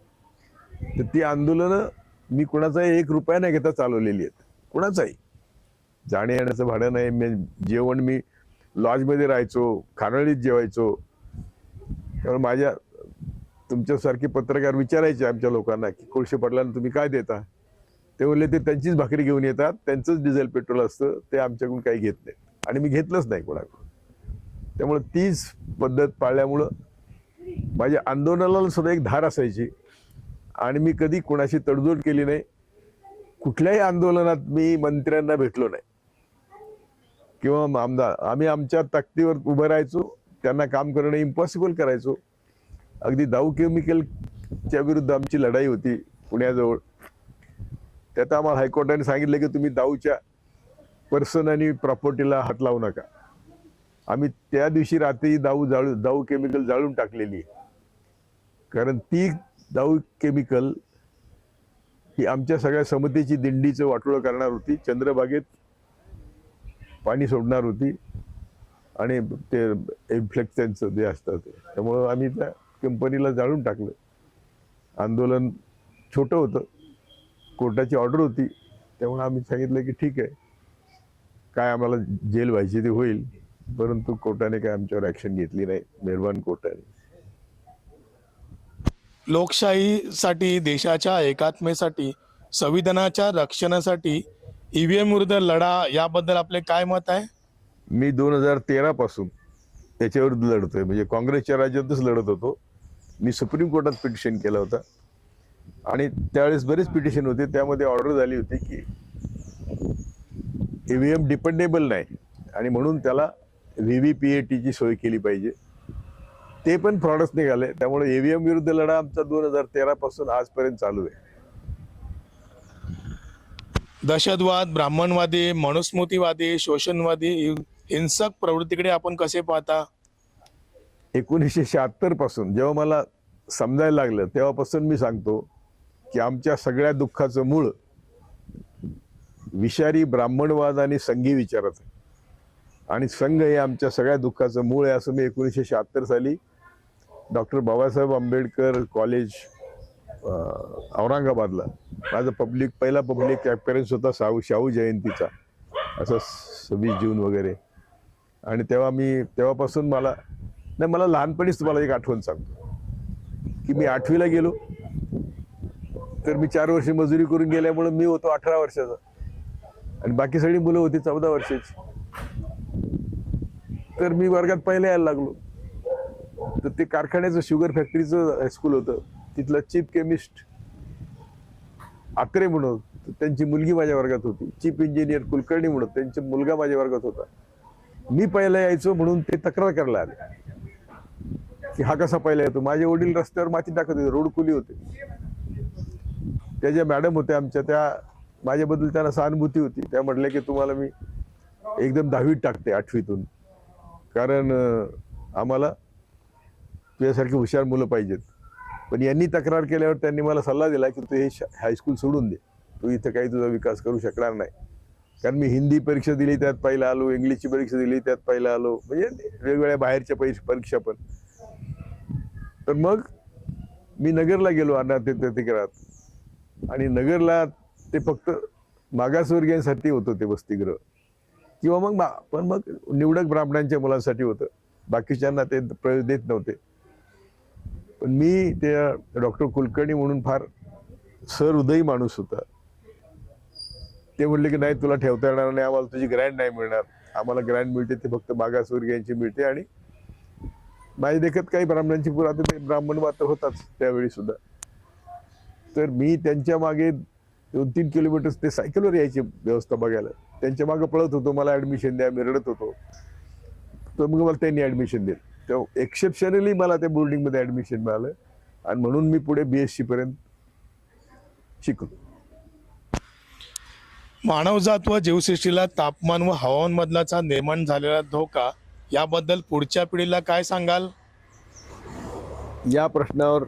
तर ती आंदोलनं मी कोणाचाही 1 रुपया न घेता चालवलेली आहेत. कोणाचाही जाणे येण्याचं भाडं नाही. जेवण मी लॉजमध्ये राहायचो, खानावळीत जेवायचो. त्यामुळे माझ्या, तुमच्यासारखे पत्रकार विचारायचे आमच्या लोकांना की कोळशे पाटलांना तुम्ही काय देता? ते बोलले ते त्यांचीच भाकरी घेऊन येतात, त्यांचंच डिझेल पेट्रोल असतं, ते आमच्याकडून काही घेत नाही. आणि मी घेतलंच नाही कोणाकडून. त्यामुळे तीच पद्धत पाळल्यामुळं माझ्या आंदोलनाला सुद्धा एक धार असायची. आणि मी कधी कोणाशी तडजोड केली नाही. कुठल्याही आंदोलनात मी मंत्र्यांना भेटलो नाही किंवा आमदार. आम्ही आमच्या ताकदीवर उभं राहायचो, त्यांना काम करणं इम्पॉसिबल करायचो. अगदी दाऊ केमिकलच्या विरुद्ध आमची लढाई होती पुण्याजवळ. त्यात आम्हाला हायकोर्टाने सांगितलं की तुम्ही दाऊच्या पर्सन आणि प्रॉपर्टीला हात लावू नका. आम्ही त्या दिवशी रात्री दाऊ केमिकल जाळून टाकलेली आहे. कारण ती दाऊ केमिकल ही आमच्या सगळ्या समतेची दिंडीचं वाटोळं करणार होती. चंद्रभागेत पाणी सोडणार होती आणि ते इन्फ्लेक्स त्यांचं जे असतं ते. त्यामुळं आम्ही त्या कंपनीला जाळून टाकलं. आंदोलन छोटं होतं, कोर्टाची ऑर्डर होती, त्यामुळे आम्ही सांगितलं की ठीक आहे, काय आम्हाला जेल व्हायची ते होईल. परंतु कोर्टाने काय आमच्यावर ॲक्शन घेतली नाही, मेहरबान कोर्टाने. लोकशाहीसाठी, देशाच्या एकात्मेसाठी, संविधानाच्या रक्षणासाठी ईव्हीएम विरुद्ध लढा, याबद्दल आपले काय मत आहे? मी 2013 पासून त्याच्याविरुद्ध लढतोय. म्हणजे काँग्रेसच्या राज्यातच लढत होतो. मी सुप्रीम कोर्टात पिटिशन केलं होतं आणि त्यावेळेस बरेच पिटिशन होते. त्यामध्ये ऑर्डर झाली होती की ईव्हीएम डिपेंडेबल नाही आणि म्हणून त्याला VVPATची सोय केली पाहिजे. ते पण फ्रॉडच निघाले. त्यामुळे ईव्हीएम विरुद्ध लढा आमचा 2013 पासून आजपर्यंत चालू आहे. दहशतवाद, ब्राह्मणवादी, मनुस्मृतीवादी, शोषणवादी, हिंसक प्रवृत्तीकडे आपण कसे पाहता? 1976 पासून जेव्हा मला समजायला लागलं तेव्हापासून मी सांगतो की आमच्या सगळ्या दुःखाचं मूळ विषारी ब्राह्मणवाद आणि संघी विचाराचं आणि संघ हे आमच्या सगळ्या दुःखाचं मूळ आहे असं मी 1976 साली डॉक्टर बाबासाहेब आंबेडकर कॉलेज औरंगाबादला माझा पहिला पब्लिक अपीअरन्स होता शाहू जयंतीचा, असं 26 जून वगैरे. आणि तेव्हापासून मला लहानपणीच तुम्हाला एक आठवण सांगतो की मी 8वीला गेलो तर मी 4 वर्ष मजुरी करून गेल्यामुळे मी होतो 18 वर्षाचा आणि बाकी सगळी मुलं होती 14 वर्षाची. तर मी वर्गात पहिले यायला लागलो. तर ते कारखान्याचं शुगर फॅक्टरीचं हायस्कूल होतं, तिथला चीफ केमिस्ट आत्रे म्हणून त्यांची मुलगी माझ्या वर्गात होती, चीफ इंजिनियर कुलकर्णी म्हणून त्यांचा मुलगा माझ्या वर्गात होता. मी पहिला यायचो म्हणून ते तक्रार करायला आले की हा कसा पहिला येतो. माझे वडील रस्त्यावर माती टाकत होते, रोडकुली होते. त्या ज्या मॅडम होत्या आमच्या, त्या माझ्याबद्दल त्यांना सहानुभूती होती. त्या म्हटल्या की तुम्हाला मी एकदम 10वीत टाकते 8वीतून, कारण आम्हाला तुझ्यासारखी हुशार मुलं पाहिजेत. पण यांनी तक्रार केल्यावर त्यांनी मला सल्ला दिला की तू हे हायस्कूल सोडून दे, तू इथं काही तुझा विकास करू शकणार नाही. कारण मी हिंदी परीक्षा दिली त्यात पहिला आलो, इंग्लिशची परीक्षा दिली त्यात पहिला आलो, म्हणजे वेगवेगळ्या बाहेरच्या परीक्षा पण. तर मग मी नगरला गेलो अनाथ आणि नगरला ते फक्त मागासवर्गीयांसाठी होतं ते वसतिगृह, किंवा मग निवडक ब्राह्मणांच्या मुलांसाठी होतं, बाकीच्यांना ते प्रवेश देत नव्हते. पण मी त्या डॉक्टर कुलकर्णी म्हणून फार सहृदयी माणूस होता. ते म्हणले की नाही तुला ठेवता येणार नाही, आम्हाला तुझी ग्रँड नाही मिळणार, आम्हाला ग्रँड मिळते ते फक्त मागासवर्गीयांची मिळते. आणि माझ्या देखत काही ब्राह्मणांची आता ते ब्राह्मणवाद तर होताच त्यावेळी सुद्धा. तर मी त्यांच्या मागे 2-3 किलोमीटर ते सायकलवर यायची व्यवस्था बघायला, त्यांच्या मागे पळत होतो, मला ऍडमिशन द्या, मी रडत होतो. तर मग मला त्यांनी ऍडमिशन दिलं. तेव्हा एक्सेप्शनली मला त्या बोर्डिंगमध्ये ऍडमिशन मिळालं आणि म्हणून मी पुढे BSc पर्यंत शिकलो. मानवजात व जीवसृष्टीला तापमान व हवामान बदलाचा निर्माण झालेला धोका याबद्दल पुढच्या पिढीला काय सांगाल? या प्रश्नावर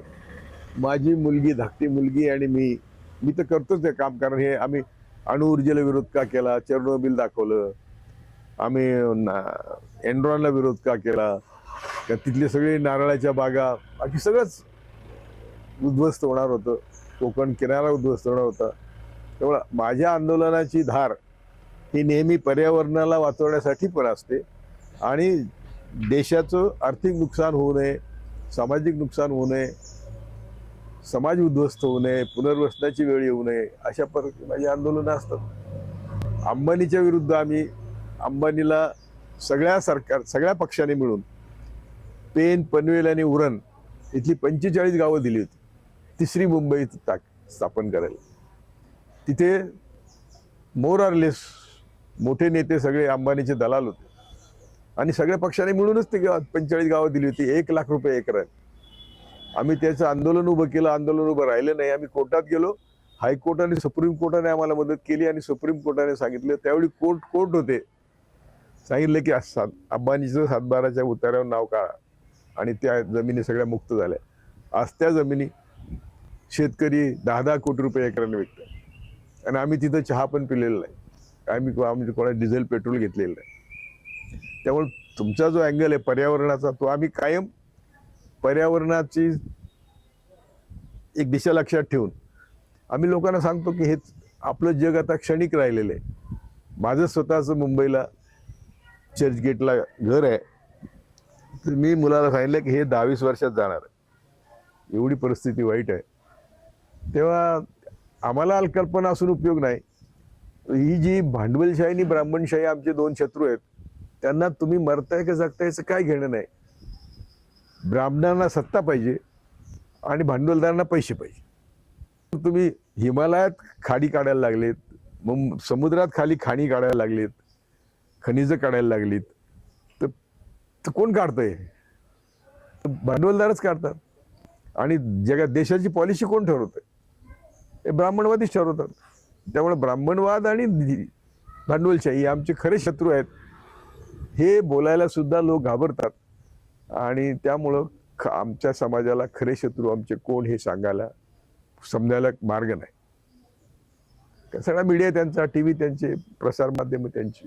माझी मुलगी, धाकटी मुलगी आणि मी तर करतोच हे काम. कारण हे आम्ही अणुऊर्जेला विरोध का केला, चेर्नोबिल दाखवलं, आम्ही एनरॉनला विरोध का केला, का तिथले सगळे नारळाच्या बागा, बाकी सगळंच उद्ध्वस्त होणार होतं, कोकण किनारा उद्ध्वस्त होणार होता. त्यामुळे माझ्या आंदोलनाची धार ही नेहमी पर्यावरणाला वाचवण्यासाठी पण असते आणि देशाचं आर्थिक नुकसान होऊ नये, सामाजिक नुकसान होऊ नये, समाज उद्ध्वस्त होऊ नये, पुनर्वसनाची वेळ येऊ नये, अशा प्रकारे माझी आंदोलनं असतात. अंबानीच्या विरुद्ध आम्ही अंबानीला सगळ्या पक्षाने मिळून पेन, पनवेल आणि उरण इथली 45 गावं दिली होती, 3री मुंबई स्थापन करायला. तिथे मोर ऑर लेस मोठे नेते सगळे अंबानीचे दलाल होते आणि सगळ्या पक्षाने मिळूनच ते 45 गावं दिली होती. 1 लाख रुपये एकर. आम्ही त्याचं आंदोलन उभं केलं, आंदोलन उभं राहिलं नाही. आम्ही कोर्टात गेलो, हायकोर्ट आणि सुप्रीम कोर्टाने आम्हाला मदत केली आणि सुप्रीम कोर्टाने सांगितलं, त्यावेळी कोर्ट होते, सांगितलं की अंबानीचं 7/12च्या उतार्यावर नाव काढा आणि त्या जमिनी सगळ्या मुक्त झाल्या. आज त्या जमिनी शेतकरी 10-10 कोटी रुपये एकराने विकतात आणि आम्ही तिथं चहा पण पिलेला नाही, आम्ही कोणा डिझेल पेट्रोल घेतलेलं नाही. त्यामुळे तुमचा जो अँगल आहे पर्यावरणाचा, तो आम्ही कायम पर्यावरणाची एक दिशा लक्षात ठेवून आम्ही लोकांना सांगतो की हेच आपलं जग आता क्षणिक राहिलेलं आहे. माझं स्वतःचं मुंबईला चर्चगेटला घर आहे, तर मी मुलाला सांगितलं की हे 10-20 वर्षात जाणार आहे, एवढी परिस्थिती वाईट आहे. तेव्हा आम्हाला अल्पकल्पना असून उपयोग नाही. ही जी भांडवलशाही आणि ब्राह्मणशाही आमचे 2 शत्रू आहेत, त्यांना तुम्ही मरताय का जगताय याचं काय घेणं नाही. ब्राह्मणांना सत्ता पाहिजे आणि भांडवलदारांना पैसे पाहिजे. तुम्ही हिमालयात खाडी काढायला लागलेत, मग समुद्रात खाली खाणी काढायला लागलेत, खनिजं काढायला लागलीत, तर कोण काढतंय? भांडवलदारच काढतात. आणि जगात देशाची पॉलिसी कोण ठरवतंय? हे ब्राह्मणवादीच ठरवतात. त्यामुळे ब्राह्मणवाद आणि भांडवलशाही आमचे खरे शत्रू आहेत हे बोलायला सुद्धा लोक घाबरतात. आणि त्यामुळं आमच्या समाजाला खरे शत्रू आमचे कोण हे सांगायला समजायला मार्ग नाही. सगळा मीडिया त्यांचा, टीव्ही त्यांचे, प्रसारमाध्यम त्यांची.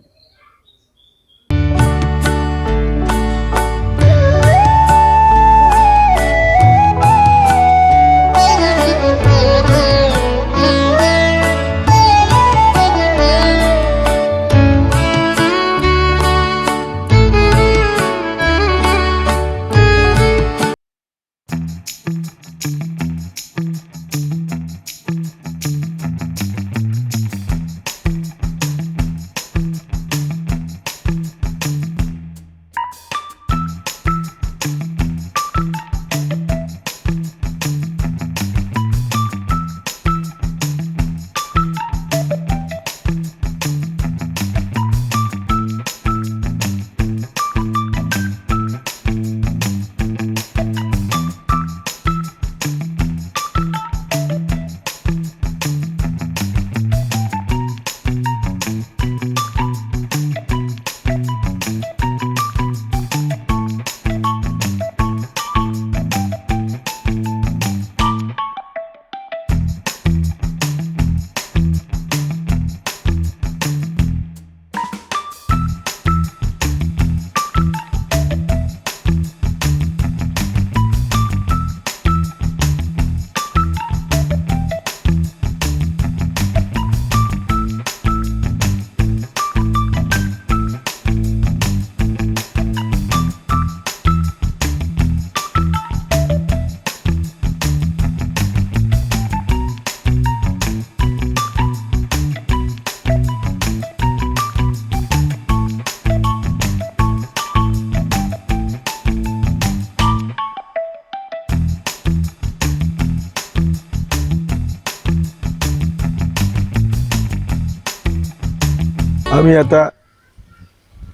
आम्ही आता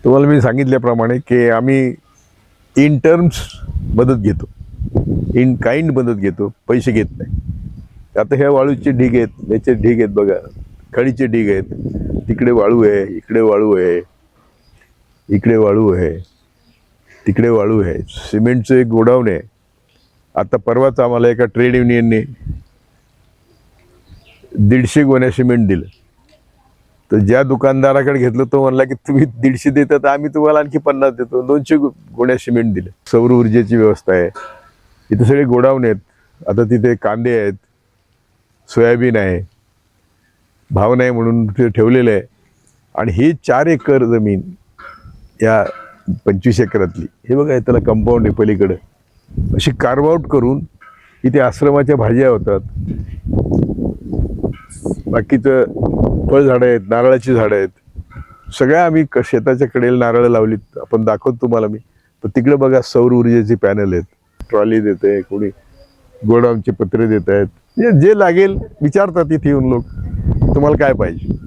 तुम्हाला मी सांगितल्याप्रमाणे की आम्ही इन टर्म्स मदत घेतो, इन काइंड मदत घेतो, पैसे घेत नाही. आता ह्या वाळूचे ढीग आहेत, याचे ढीग आहेत बघा, खडीचे ढीग आहेत, तिकडे वाळू आहे, इकडे वाळू आहे, इकडे वाळू आहे, तिकडे वाळू आहे. सिमेंटचं एक गोडाऊन आहे. आता परवाच आम्हाला एका ट्रेड युनियनने 150 गोण्या सिमेंट दिलं. तर ज्या दुकानदाराकडे घेतलं तो म्हणला की तुम्ही 150 देता तर आम्ही तुम्हाला आणखी 50 देतो. 200 गोण्या सिमेंट दिलं. सौर ऊर्जेची व्यवस्था आहे, इथे सगळे गोडाऊन आहेत. आता तिथे कांदे आहेत, सोयाबीन आहे, भाव नाही म्हणून ते ठेवलेलं आहे. आणि ही 4 एकर जमीन या 25 एकरातली, हे बघा त्याला कंपाऊंड आहे पलीकडे, अशी कार्व आउट करून इथे आश्रमाच्या भाज्या होतात, बाकीचं फळझाडं आहेत, नारळाची झाडं आहेत, सगळ्या आम्ही शेताच्या कडेला नारळ लावलीत. आपण दाखवतो तुम्हाला मी. तर तिकडे बघा सौर ऊर्जेचे पॅनल आहेत, ट्रॉली देत आहे, कोणी गोडाऊनचे पत्रे देत आहेत. जे लागेल विचारतात इथे येऊन लोक, तुम्हाला काय पाहिजे,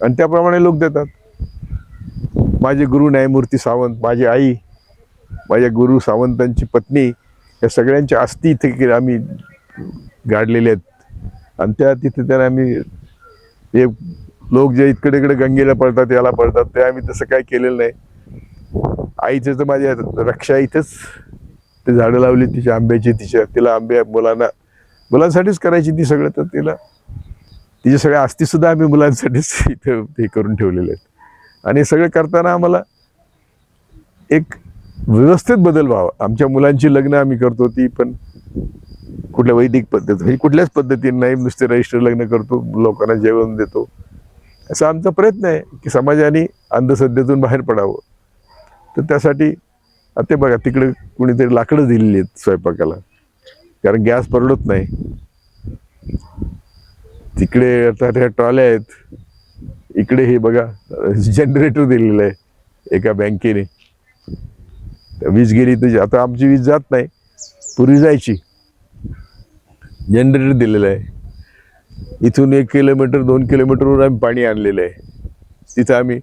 आणि त्याप्रमाणे लोक देतात. माझे गुरु न्यायमूर्ती सावंत, माझी आई, माझ्या गुरु सावंतांची पत्नी, या सगळ्यांच्या अस्थी इथे आम्ही गाडलेल्या आहेत. आणि त्या तिथे त्यांना आम्ही हे लोक जे इकडे इकडे गंगेला पळतात, याला पळतात, ते आम्ही तसं काय केलेलं नाही. आईचं तर माझ्या रक्षा इथंच ते झाडं लावली तिच्या आंब्याची, तिला आंबे मुलांसाठीच करायची ती सगळं. तर तिचे सगळ्या अस्थी सुद्धा आम्ही मुलांसाठीच इथं हे करून ठेवलेले आहेत. आणि सगळं करताना आम्हाला एक व्यवस्थित बदल व्हावा. आमच्या मुलांची लग्न आम्ही करतो ती पण कुठल्या वैदिक पद्धत, ही कुठल्याच पद्धतीने नाही, नुसते रजिस्टर लग्न करतो, लोकांना जेवण देतो. असा आमचा प्रयत्न आहे की समाजाने अंधश्रद्धेतून बाहेर पडावं. तर त्यासाठी आता बघा तिकडे कुणीतरी लाकडं दिलेली आहेत स्वयंपाकाला, कारण गॅस परवडत नाही. तिकडे आता त्या ट्रॉल्या आहेत, इकडे हे बघा जनरेटर दिलेलं आहे एका बँकेने. वीज गेली तर, आता आमची वीज जात नाही, पूर्वी जायची. जनरेटर दिलेलं आहे. इथून 1 किलोमीटर 2 किलोमीटरवर आम्ही पाणी आणलेलं आहे. तिथं आम्ही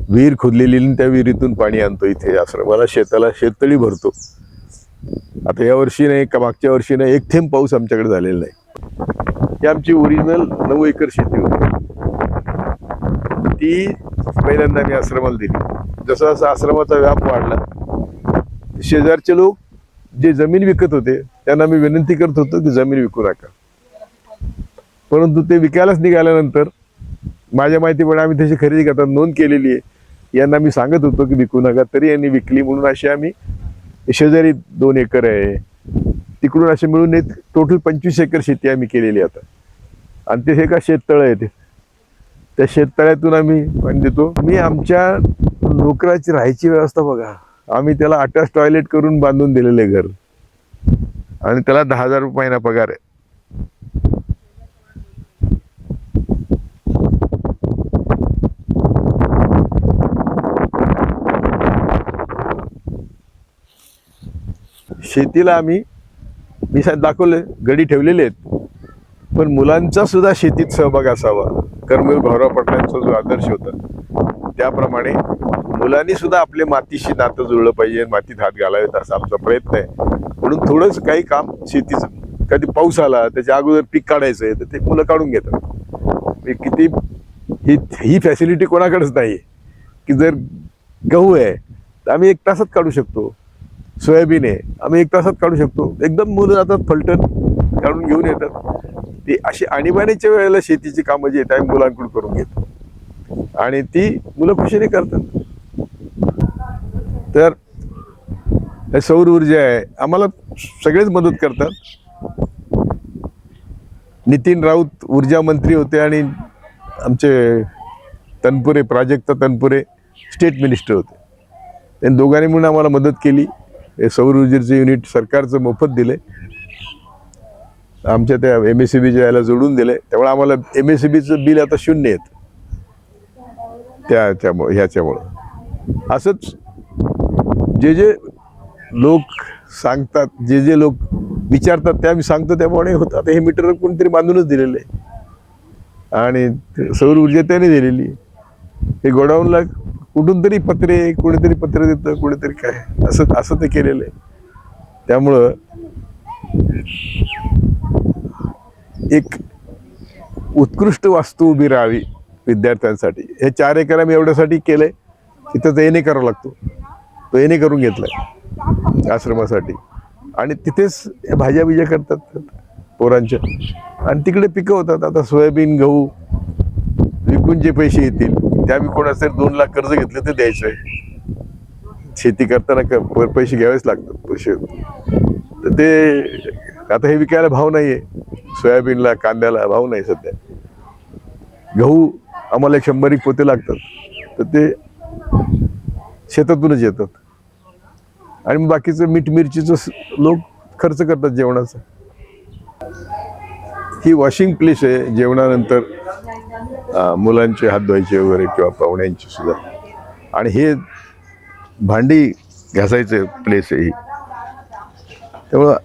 विहीर खोदलेली, त्या विहिरीतून पाणी आणतो इथे आश्रमाला, शेताला शेततळी भरतो. आता या वर्षी नाही का मागच्या वर्षी नाही, 1 थेंब पाऊस आमच्याकडे झालेला नाही. ही आमची ओरिजिनल 9 एकर शेती होती. ती पहिल्यांदा मी आश्रमाला दिली. जसं जसं आश्रमाचा व्याप वाढला, शेजारचे लोक जे जमीन विकत होते त्यांना मी विनंती करत होतो की जमीन विकू नका. परंतु ते विकायलाच निघाल्यानंतर माझ्या माहितीप्रमाणे आम्ही त्याची खरेदी करताना नोंद केलेली आहे. यांना मी सांगत होतो की विकू नका, तरी यांनी विकली. म्हणून अशी आम्ही शेजारी 2 एकर आहे तिकडून असे मिळून एक टोटल 25 एकर शेती आम्ही केलेली आता. आणि ते हे का शेततळं आहे, त्या शेततळ्यातून आम्ही पाणी देतो. मी आमच्या नोकराची राहायची व्यवस्था बघा, आम्ही त्याला अटॅच टॉयलेट करून बांधून दिलेले घर, आणि त्याला 10,000 रुपये महिना पगार आहे. शेतीला मी दाखवले गडी ठेवलेले आहेत, पण मुलांचा सुद्धा शेतीत सहभाग असावा. कर्मवीर भाऊराव पाटलांचा जो आदर्श होता त्याप्रमाणे मुलांनी सुद्धा आपल्या मातीशी नातं जुळलं पाहिजे, मातीत हात घालावेत असा आमचा प्रयत्न आहे. म्हणून थोडंच काही काम शेतीचं, कधी पाऊस आला त्याच्या अगोदर पीक काढायचं आहे तर ते मुलं काढून घेतात. किती ही फॅसिलिटी कोणाकडेच नाही की जर गहू आहे तर आम्ही 1 तासात काढू शकतो, सोयाबीन आहे आम्ही 1 तासात काढू शकतो. एकदम मुलं जातात फलटण काढून घेऊन येतात. ती अशी आणीबाणीच्या वेळेला शेतीची कामं जी आहेत आम्ही मुलांकडून करून घेतो आणि ती मुलं खुशीने करतात. तर सौर ऊर्जा आहे, आम्हाला सगळेच मदत करतात. नितीन राऊत ऊर्जा मंत्री होते आणि आमचे तनपुरे, प्राजक्ता तनपुरे स्टेट मिनिस्टर होते. त्यांनी दोघांनी म्हणून आम्हाला मदत केली. हे सौर ऊर्जेचे युनिट सरकारचं मोफत दिले, आमच्या त्या MSEBीच्या याला जोडून दिले. त्यामुळे आम्हाला MSEBीचं बिल आता 0 येतं ह्याच्यामुळं. असंच जे जे लोक सांगतात, जे जे लोक विचारतात ते आम्ही सांगतो त्याप्रमाणे होतं. आता हे मीटर कोणीतरी बांधूनच दिलेलं आहे आणि सौर ऊर्जा त्याने दिलेली. हे गोडाऊनला कुठून तरी पत्रे, कोणीतरी पत्र देतं, कोणीतरी काय असं ते केलेलं आहे. त्यामुळं एक उत्कृष्ट वास्तू उभी राहावी विद्यार्थ्यांसाठी. हे 4 एकर आम्ही एवढ्यासाठी केलंय, तिथं येणे करावा लागतो, तो येणे करून घेतलाय आश्रमासाठी. आणि तिथेच भाज्या बिज्या करतात पोरांच्या आणि तिकडे पिकं होतात. आता सोयाबीन, गहू विकून जे पैसे येतील ते आम्ही कोणाचे 2 लाख कर्ज घेतले ते द्यायचं आहे. शेती करताना पैसे घ्यावेच लागतात पैसे. तर ते आता हे विकायला भाव नाही आहे, सोयाबीनला, कांद्याला भाव नाही सध्या. गहू आम्हाला 100 पोते लागतात, तर ते शेतातूनच येतात. आणि मग बाकीचं मीठ मिरचीचं लोक खर्च करतात जेवणाचा. ही वॉशिंग प्लेस आहे जेवणानंतर मुलांचे हात धुवायचे वगैरे किंवा पाहुण्यांचे सुद्धा. आणि हे भांडी घासायचे प्लेस आहे ही. त्यामुळं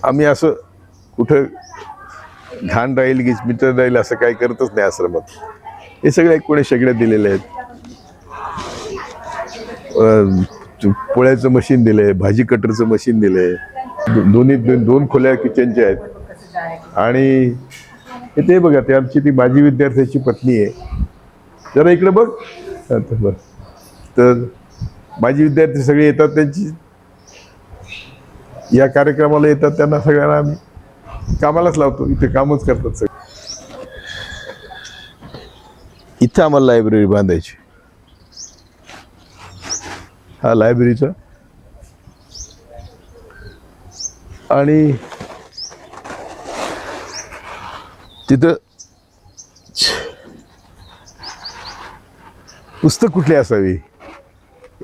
आम्ही असं कुठं घाण राहील, गिचमिचर राहील असं काही करतच नाही आश्रमात. हे सगळे कोणी शेगड्या दिलेले आहेत, पोळ्याचं मशीन दिलंय, भाजी कटरचं मशीन दिलंय, दोन्ही 2 खोल्या किचनच्या आहेत. आणि ते बघा, ते आमची ती माजी विद्यार्थ्याची पत्नी आहे. जरा इकडे बघ. तर माजी विद्यार्थी सगळे येतात, त्यांची या कार्यक्रमाला येतात, त्यांना सगळ्यांना आम्ही कामालाच लावतो, इथे कामच करतात सगळे. इथं आम्हाला लायब्ररी बांधायची. हा लायब्ररीचा आणि तिथं पुस्तक कुठली असावी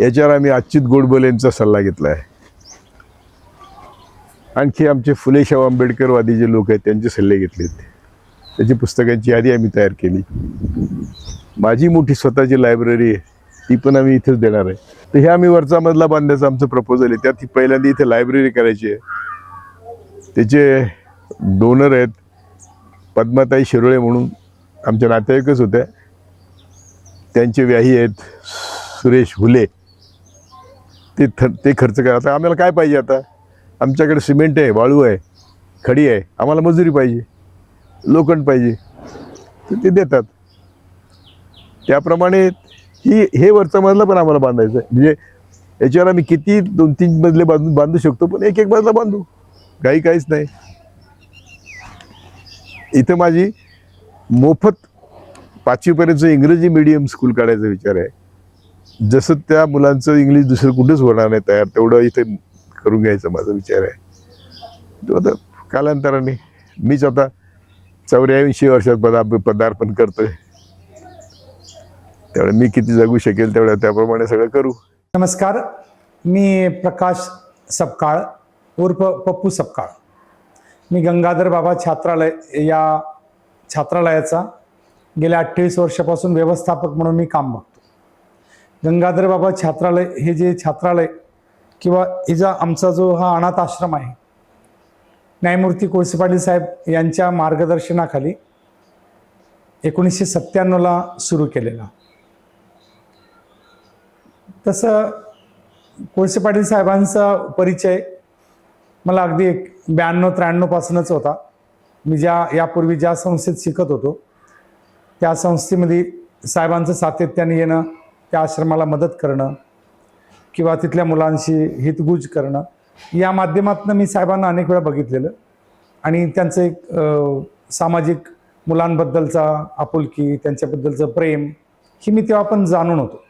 याच्यावर आम्ही अच्युत गोडबोले यांचा सल्ला घेतला आहे. आणखी आमचे फुले शाहू आंबेडकरवादी जे लोक आहेत त्यांचे सल्ले घेतलेत, त्याची पुस्तकांची यादी आम्ही तयार केली. माझी मोठी स्वतःची लायब्ररी आहे, ती पण आम्ही इथेच देणार आहे. तर हे आम्ही वरचा मजला बांधण्याचं आमचं प्रपोजल आहे. त्यात पहिल्यांदा इथे लायब्ररी करायची आहे. त्याचे डोनर आहेत पद्माताई शिरोळे म्हणून आमच्या नातेवाईकच होत्या, त्यांचे व्याही आहेत सुरेश हुले, ते खर्च करा. आता आम्हाला काय पाहिजे, आता आमच्याकडे सिमेंट आहे, वाळू आहे, खडी आहे, आम्हाला मजुरी पाहिजे. लोखंड पाहिजे तर ते देतात. त्याप्रमाणे हे वरचा मजला पण आम्हाला बांधायचं आहे. म्हणजे याच्यावर आम्ही किती 2-3 मजले बांधू शकतो, पण एक मजला बांधू, काहीच नाही. इथं माझी मोफत 5वी पर्यंत इंग्रजी मीडियम स्कूल काढायचा विचार आहे. जसं त्या मुलांचं इंग्लिश दुसरं कुठेच होणार नाही तयार, तेवढं इथे करून घ्यायचा माझा विचार आहे. तो आता कालांतराने मीच आता 84 वर्षात पदार्पण करतोय, त्यामुळे मी किती जगू शकेल तेवढं त्याप्रमाणे सगळं करू. नमस्कार, मी प्रकाश सपकाळ उर्फ पप्पू सपकाळ. मी गंगाधर बाबा छात्रालय या छात्रालयाचा गेल्या 28 वर्षापासून व्यवस्थापक म्हणून मी काम बघतो. गंगाधर बाबा छात्रालय हे जे छात्रालय किंवा आमचा जो हा अनाथ आश्रम आहे, न्यायमूर्ती कोळसे पाटील साहेब यांच्या मार्गदर्शनाखाली 1997ला सुरू केलेला. तसं कोळसे पाटील साहेबांचा परिचय मला अगदी 92-93 पासूनच होता. मी यापूर्वी ज्या संस्थेत शिकत होतो त्या संस्थेमध्ये साहेबांचं सातत्याने येणं, त्या आश्रमाला मदत करणं किंवा तिथल्या मुलांशी हितगुज करणं, या माध्यमातून मी साहेबांना अनेक वेळा बघितलेलं आणि त्यांचं एक सामाजिक मुलांबद्दलचा आपुलकी, त्यांच्याबद्दलचं प्रेम हे मी तेव्हा पण जाणून होतो.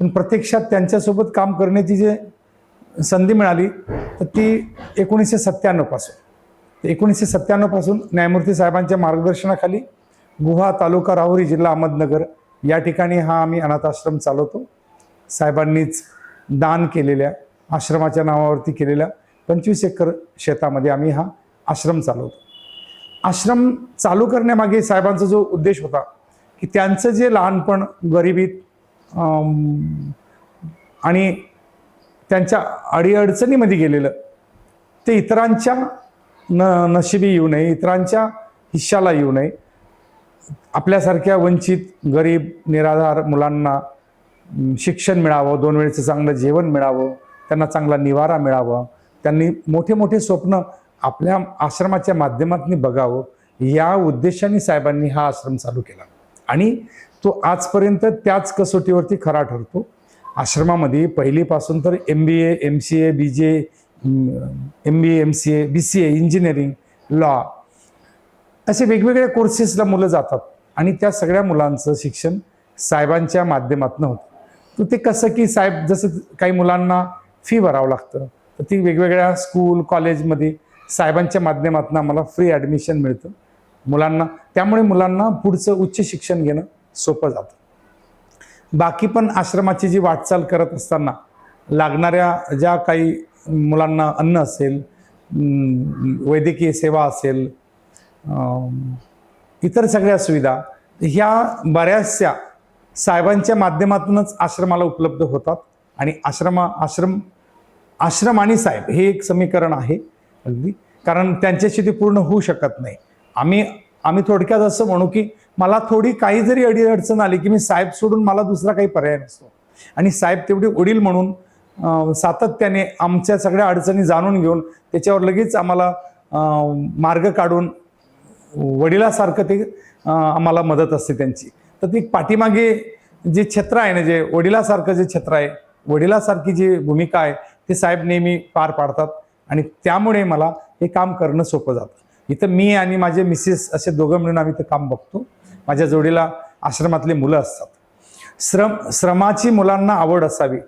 पण प्रत्यक्षात त्यांच्यासोबत काम करण्याची जी संधी मिळाली तर ती 1997 पासून. 1997 पासून न्यायमूर्ती साहेबांच्या मार्गदर्शनाखाली गुहा, तालुका राहुरी, जिल्हा अहमदनगर या ठिकाणी हा आम्ही अनाथ आश्रम चालवतो. साहेबांनीच दान केलेल्या, आश्रमाच्या नावावरती केलेल्या 25 एकर शेतामध्ये आम्ही हा आश्रम चालवतो. आश्रम चालू करण्यामागे साहेबांचा जो उद्देश होता की त्यांचं जे लहानपण गरिबीत आणि त्यांच्या अडीअडचणीमध्ये गेलेलं ते इतरांच्या नशिबी येऊ नये, इतरांच्या हिश्श्याला येऊ नये. आपल्यासारख्या वंचित, गरीब, निराधार मुलांना शिक्षण मिळावं, 2 वेळेचं चांगलं जेवण मिळावं, त्यांना चांगला निवारा मिळावा, त्यांनी मोठे मोठे स्वप्न आपल्या आश्रमाच्या माध्यमातून बघावं, या उद्देशाने साहेबांनी हा आश्रम चालू केला आणि तो आजपर्यंत त्याच कसोटीवरती खरा ठरतो. आश्रमामध्ये पहिलीपासून तर MBA, MCA, BJ, MBA, MCA, BCA, engineering, law असे वेगवेगळ्या कोर्सेसला मुलं जातात आणि त्या सगळ्या मुलांचं शिक्षण साहेबांच्या माध्यमातून होतं. तर ते कसं की साहेब जसं काही मुलांना फी भरावं लागतं, तर ती वेगवेगळ्या स्कूल, कॉलेजमध्ये साहेबांच्या माध्यमातून आम्हाला फ्री ॲडमिशन मिळतं मुलांना. त्यामुळे मुलांना पुढचं उच्च शिक्षण घेणं सोपं जातं. बाकी पण आश्रमाची जी वाटचाल करत असताना लागणाऱ्या ज्या काही मुलांना अन्न असेल, वैद्यकीय सेवा असेल, इतर सगळ्या सुविधा ह्या बऱ्याचशा साहेबांच्या माध्यमातूनच आश्रमाला उपलब्ध होतात. आणि आश्रम आणि साहेब हे एक समीकरण आहे अगदी, कारण त्यांच्याशी ते पूर्ण होऊ शकत नाही. आम्ही थोडक्यात असं म्हणू की मला थोडी काही जरी अडचण आली की मी साहेब सोडून मला दुसरा काही पर्याय नसतो. आणि साहेब तेवढे वडील म्हणून सातत्याने आमच्या सगळ्या अडचणी जाणून घेऊन त्याच्यावर लगेच आम्हाला मार्ग काढून वडिलासारखं ते आम्हाला मदत असते त्यांची. तर ती पाठीमागे जे छत्र आहे ना, जे वडिलासारखं जे छत्र आहे, वडिलासारखी जी भूमिका आहे ते साहेब नेहमी पार पाडतात आणि त्यामुळे मला हे काम करणं सोपं जातं. इथं मी आणि माझे मिसेस असे दोघं मिळून आम्ही इथं काम बघतो. माझ्या जोडीला आश्रमातले मुलं असतात. श्रमाची मुलांना आवड असावी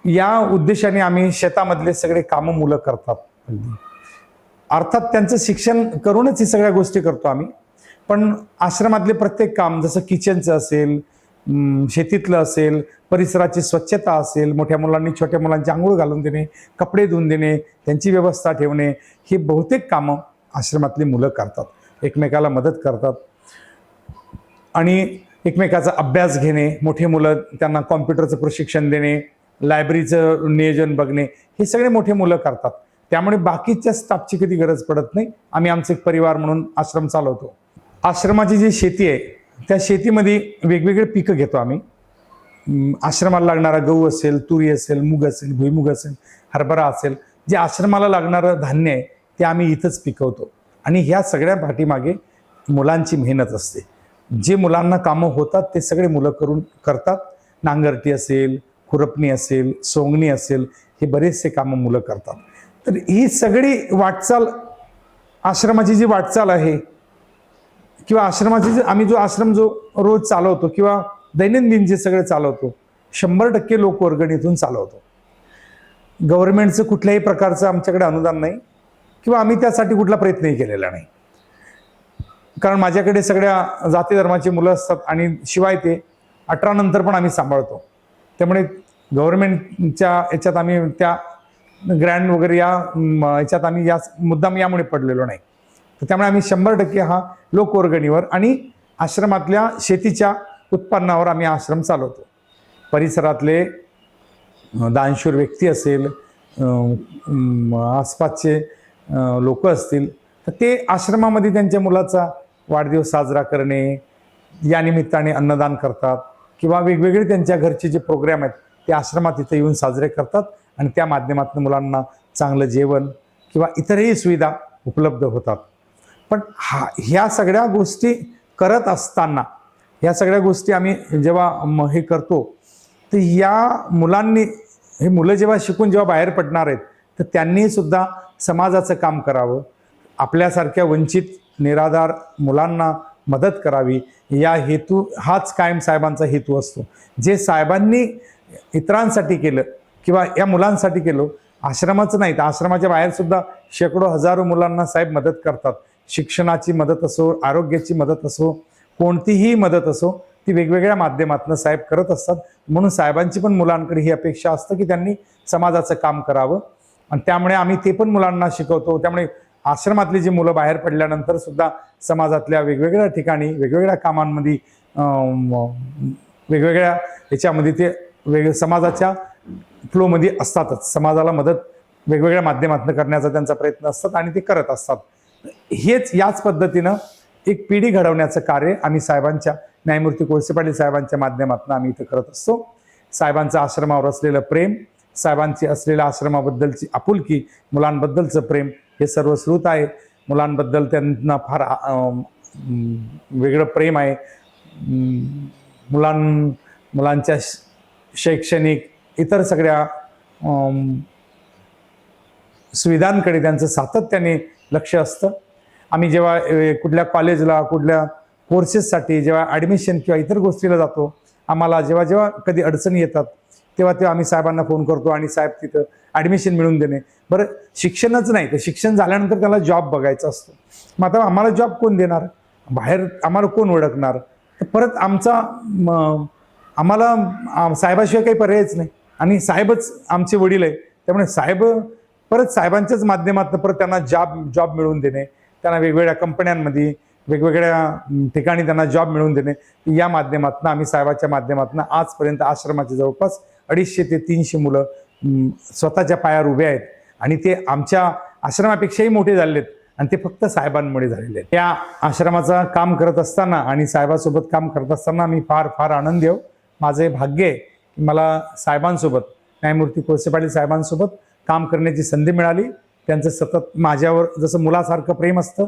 या उद्देशाने आम्ही शेतामधले सगळे कामं मुलं करतात. अर्थात त्यांचं शिक्षण करूनच ही सगळ्या गोष्टी करतो आम्ही, पण आश्रमातले प्रत्येक काम जसं किचनचं असेल, शेतीतलं असेल, परिसराची स्वच्छता असेल, मोठ्या मुलांनी छोट्या मुलांची आंघोळ घालून देणे, कपडे धुवून देणे, त्यांची व्यवस्था ठेवणे, ही बहुतेक कामं आश्रमातली मुलं करतात. एकमेकाला मदत करतात आणि एकमेकाचा अभ्यास घेणे, मोठे मुलं त्यांना कॉम्प्युटरचं प्रशिक्षण देणे, लायब्ररीचं नियोजन बघणे, हे सगळे मोठे मुलं करतात. त्यामुळे बाकीच्या स्टाफची कधी गरज पडत नाही. आम्ही आमचं एक परिवार म्हणून आश्रम चालवतो. आश्रमाची जी शेती आहे त्या शेतीमध्ये वेगवेगळे पिकं घेतो आम्ही. आश्रमाला लागणारा गहू असेल, तुरी असेल, मूग असेल, भुईमूग असेल, हरभरा असेल, जे आश्रमाला लागणारं धान्य आहे ते आम्ही इथंच पिकवतो. आणि ह्या सगळ्या पाठीमागे मुलांची मेहनत असते. जे मुलांना कामं होतात ते सगळे मुलं करतात. नांगरटी असेल, खुरपणी असेल, सोंगणी असेल, हे बरेचसे कामं मुलं करतात. तर ही सगळी वाटचाल, आश्रमाची जी वाटचाल आहे किंवा आश्रमाची आम्ही जो आश्रम जो रोज चालवतो किंवा दैनंदिन जे सगळं चालवतो, 100% लोकवर्गणीतून चालवतो. गव्हर्नमेंटचं कुठल्याही प्रकारचं आमच्याकडे अनुदान नाही किंवा आम्ही त्यासाठी कुठला प्रयत्नही केलेला नाही. कारण माझ्याकडे सगळ्या जाती धर्माची मुलं असतात आणि शिवाय ते 18 नंतर पण आम्ही सांभाळतो. त्यामुळे गव्हर्नमेंटच्या याच्यात आम्ही त्या ग्रँड वगैरे याच्यात आम्ही मुद्दाम यामुळे पडलेलो नाही. तर त्यामुळे आम्ही 100% हा लोकवर्गणीवर आणि आश्रमातल्या शेतीच्या उत्पन्नावर आम्ही आश्रम चालवतो. परिसरातले दानशूर व्यक्ती असेल, आसपासचे लोक असतील, तर ते आश्रमामध्ये त्यांच्या मुलाचा वाढदिवस साजरा करणे, या निमित्ताने अन्नदान करतात किंवा वेगवेगळे त्यांच्या घरचे जे प्रोग्राम आहेत ते आश्रमात इथे येऊन साजरे करतात आणि त्या माध्यमातून मुलांना चांगलं जेवण किंवा इतरही सुविधा उपलब्ध होतात. पण ह्या सगळ्या गोष्टी करत असताना, ह्या सगळ्या गोष्टी आम्ही जेव्हा हे करतो, तर या मुलांनी, हे मुलं जेव्हा शिकून जेव्हा बाहेर पडणार आहेत, तर त्यांनी सुद्धा समाजाचं काम करावं, आपल्यासारख्या वंचित निराधार मुलांना मदत करावी, या हाच कायम साहेबांचा हेतू असतो. जे साहेबांनी इतरांसाठी केलं किंवा या मुलांसाठी केलं, आश्रमाचं नाही तर आश्रमाच्या बाहेर सुद्धा शेकडो हजारो मुलांना साहेब मदत करतात. शिक्षणाची मदत असो, आरोग्याची मदत असो, कोणतीही मदत असो, ती वेगवेगळ्या माध्यमातून साहेब करत असतात. म्हणून साहेबांची पण मुलांकडे ही अपेक्षा असतं की त्यांनी समाजाचं काम करावं आणि त्यामुळे आम्ही ते पण मुलांना शिकवतो. त्यामुळे आश्रमातली जी मुलं बाहेर पडल्यानंतर सुद्धा समाजातल्या वेगवेगळ्या ठिकाणी, वेगवेगळ्या कामांमध्ये, वेगवेगळ्या याच्यामध्ये ते समाजाच्या फ्लोमध्ये असतातच. समाजाला मदत वेगवेगळ्या माध्यमातून करण्याचा त्यांचा प्रयत्न असतात आणि ते करत असतात. याच पद्धतीनं एक पिढी घडवण्याचं कार्य आम्ही साहेबांच्या, न्यायमूर्ती कोळसे पाटील साहेबांच्या माध्यमातून आम्ही इथं करत असतो. साहेबांचं आश्रमावर असलेलं प्रेम, साहेबांची असलेल्या आश्रमाबद्दलची आपुलकी, मुलांबद्दलचं प्रेम, हे सर्व श्रुत आहे. मुलांबद्दल त्यांना फार वेगळं प्रेम आहे. मुलांच्या शैक्षणिक इतर सगळ्या सुविधांकडे त्यांचं सातत्याने लक्ष असतं. आम्ही जेव्हा कुठल्या कॉलेजला, कुठल्या कोर्सेससाठी जेव्हा ॲडमिशन किंवा इतर गोष्टीला जातो, आम्हाला जेव्हा जेव्हा कधी अडचणी येतात तेव्हा आम्ही साहेबांना फोन करतो आणि साहेब तिथं ॲडमिशन मिळवून देणे. बरं, शिक्षणच नाही तर शिक्षण झाल्यानंतर त्याला जॉब बघायचा असतो. मग आता आम्हाला जॉब कोण देणार, बाहेर आम्हाला कोण ओळखणार, तर परत आम्हाला साहेबाशिवाय काही पर्यायच नाही आणि साहेबच आमचे वडील आहे. त्यामुळे परत साहेबांच्याच माध्यमातून परत त्यांना जॉब मिळवून देणे, त्यांना वेगवेगळ्या कंपन्यांमध्ये, वेगवेगळ्या ठिकाणी त्यांना जॉब मिळवून देणे, या माध्यमातून आम्ही साहेबाच्या माध्यमातून आजपर्यंत आश्रमाचे जवळपास 250 ते 300 मुलं स्वतःच्या पायावर उभे आहेत आणि ते आमच्या आश्रमापेक्षाही मोठे झालेले आहेत आणि ते फक्त साहेबांमुळे झालेले आहेत. या आश्रमाचं काम करत असताना आणि साहेबांसोबत काम करत असताना मी फार फार आनंदी आहे. माझं हे भाग्य आहे की मला साहेबांसोबत, न्यायमूर्ती कोळसे पाटील साहेबांसोबत काम करण्याची संधी मिळाली. त्यांचं सतत माझ्यावर जसं मुलासारखं प्रेम असतं,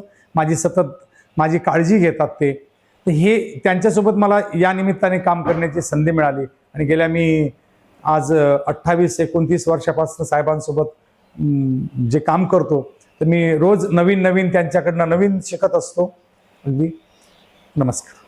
माझी काळजी घेतात ते, हे त्यांच्यासोबत मला या निमित्ताने काम करण्याची संधी मिळाली आणि गेल्या मी आज 28-29 वर्षापासून साहेबांसोबत जे काम करतो, तर मी रोज नवीन त्यांच्याकडनं नवीन शिकत असतो. अगदी नमस्कार.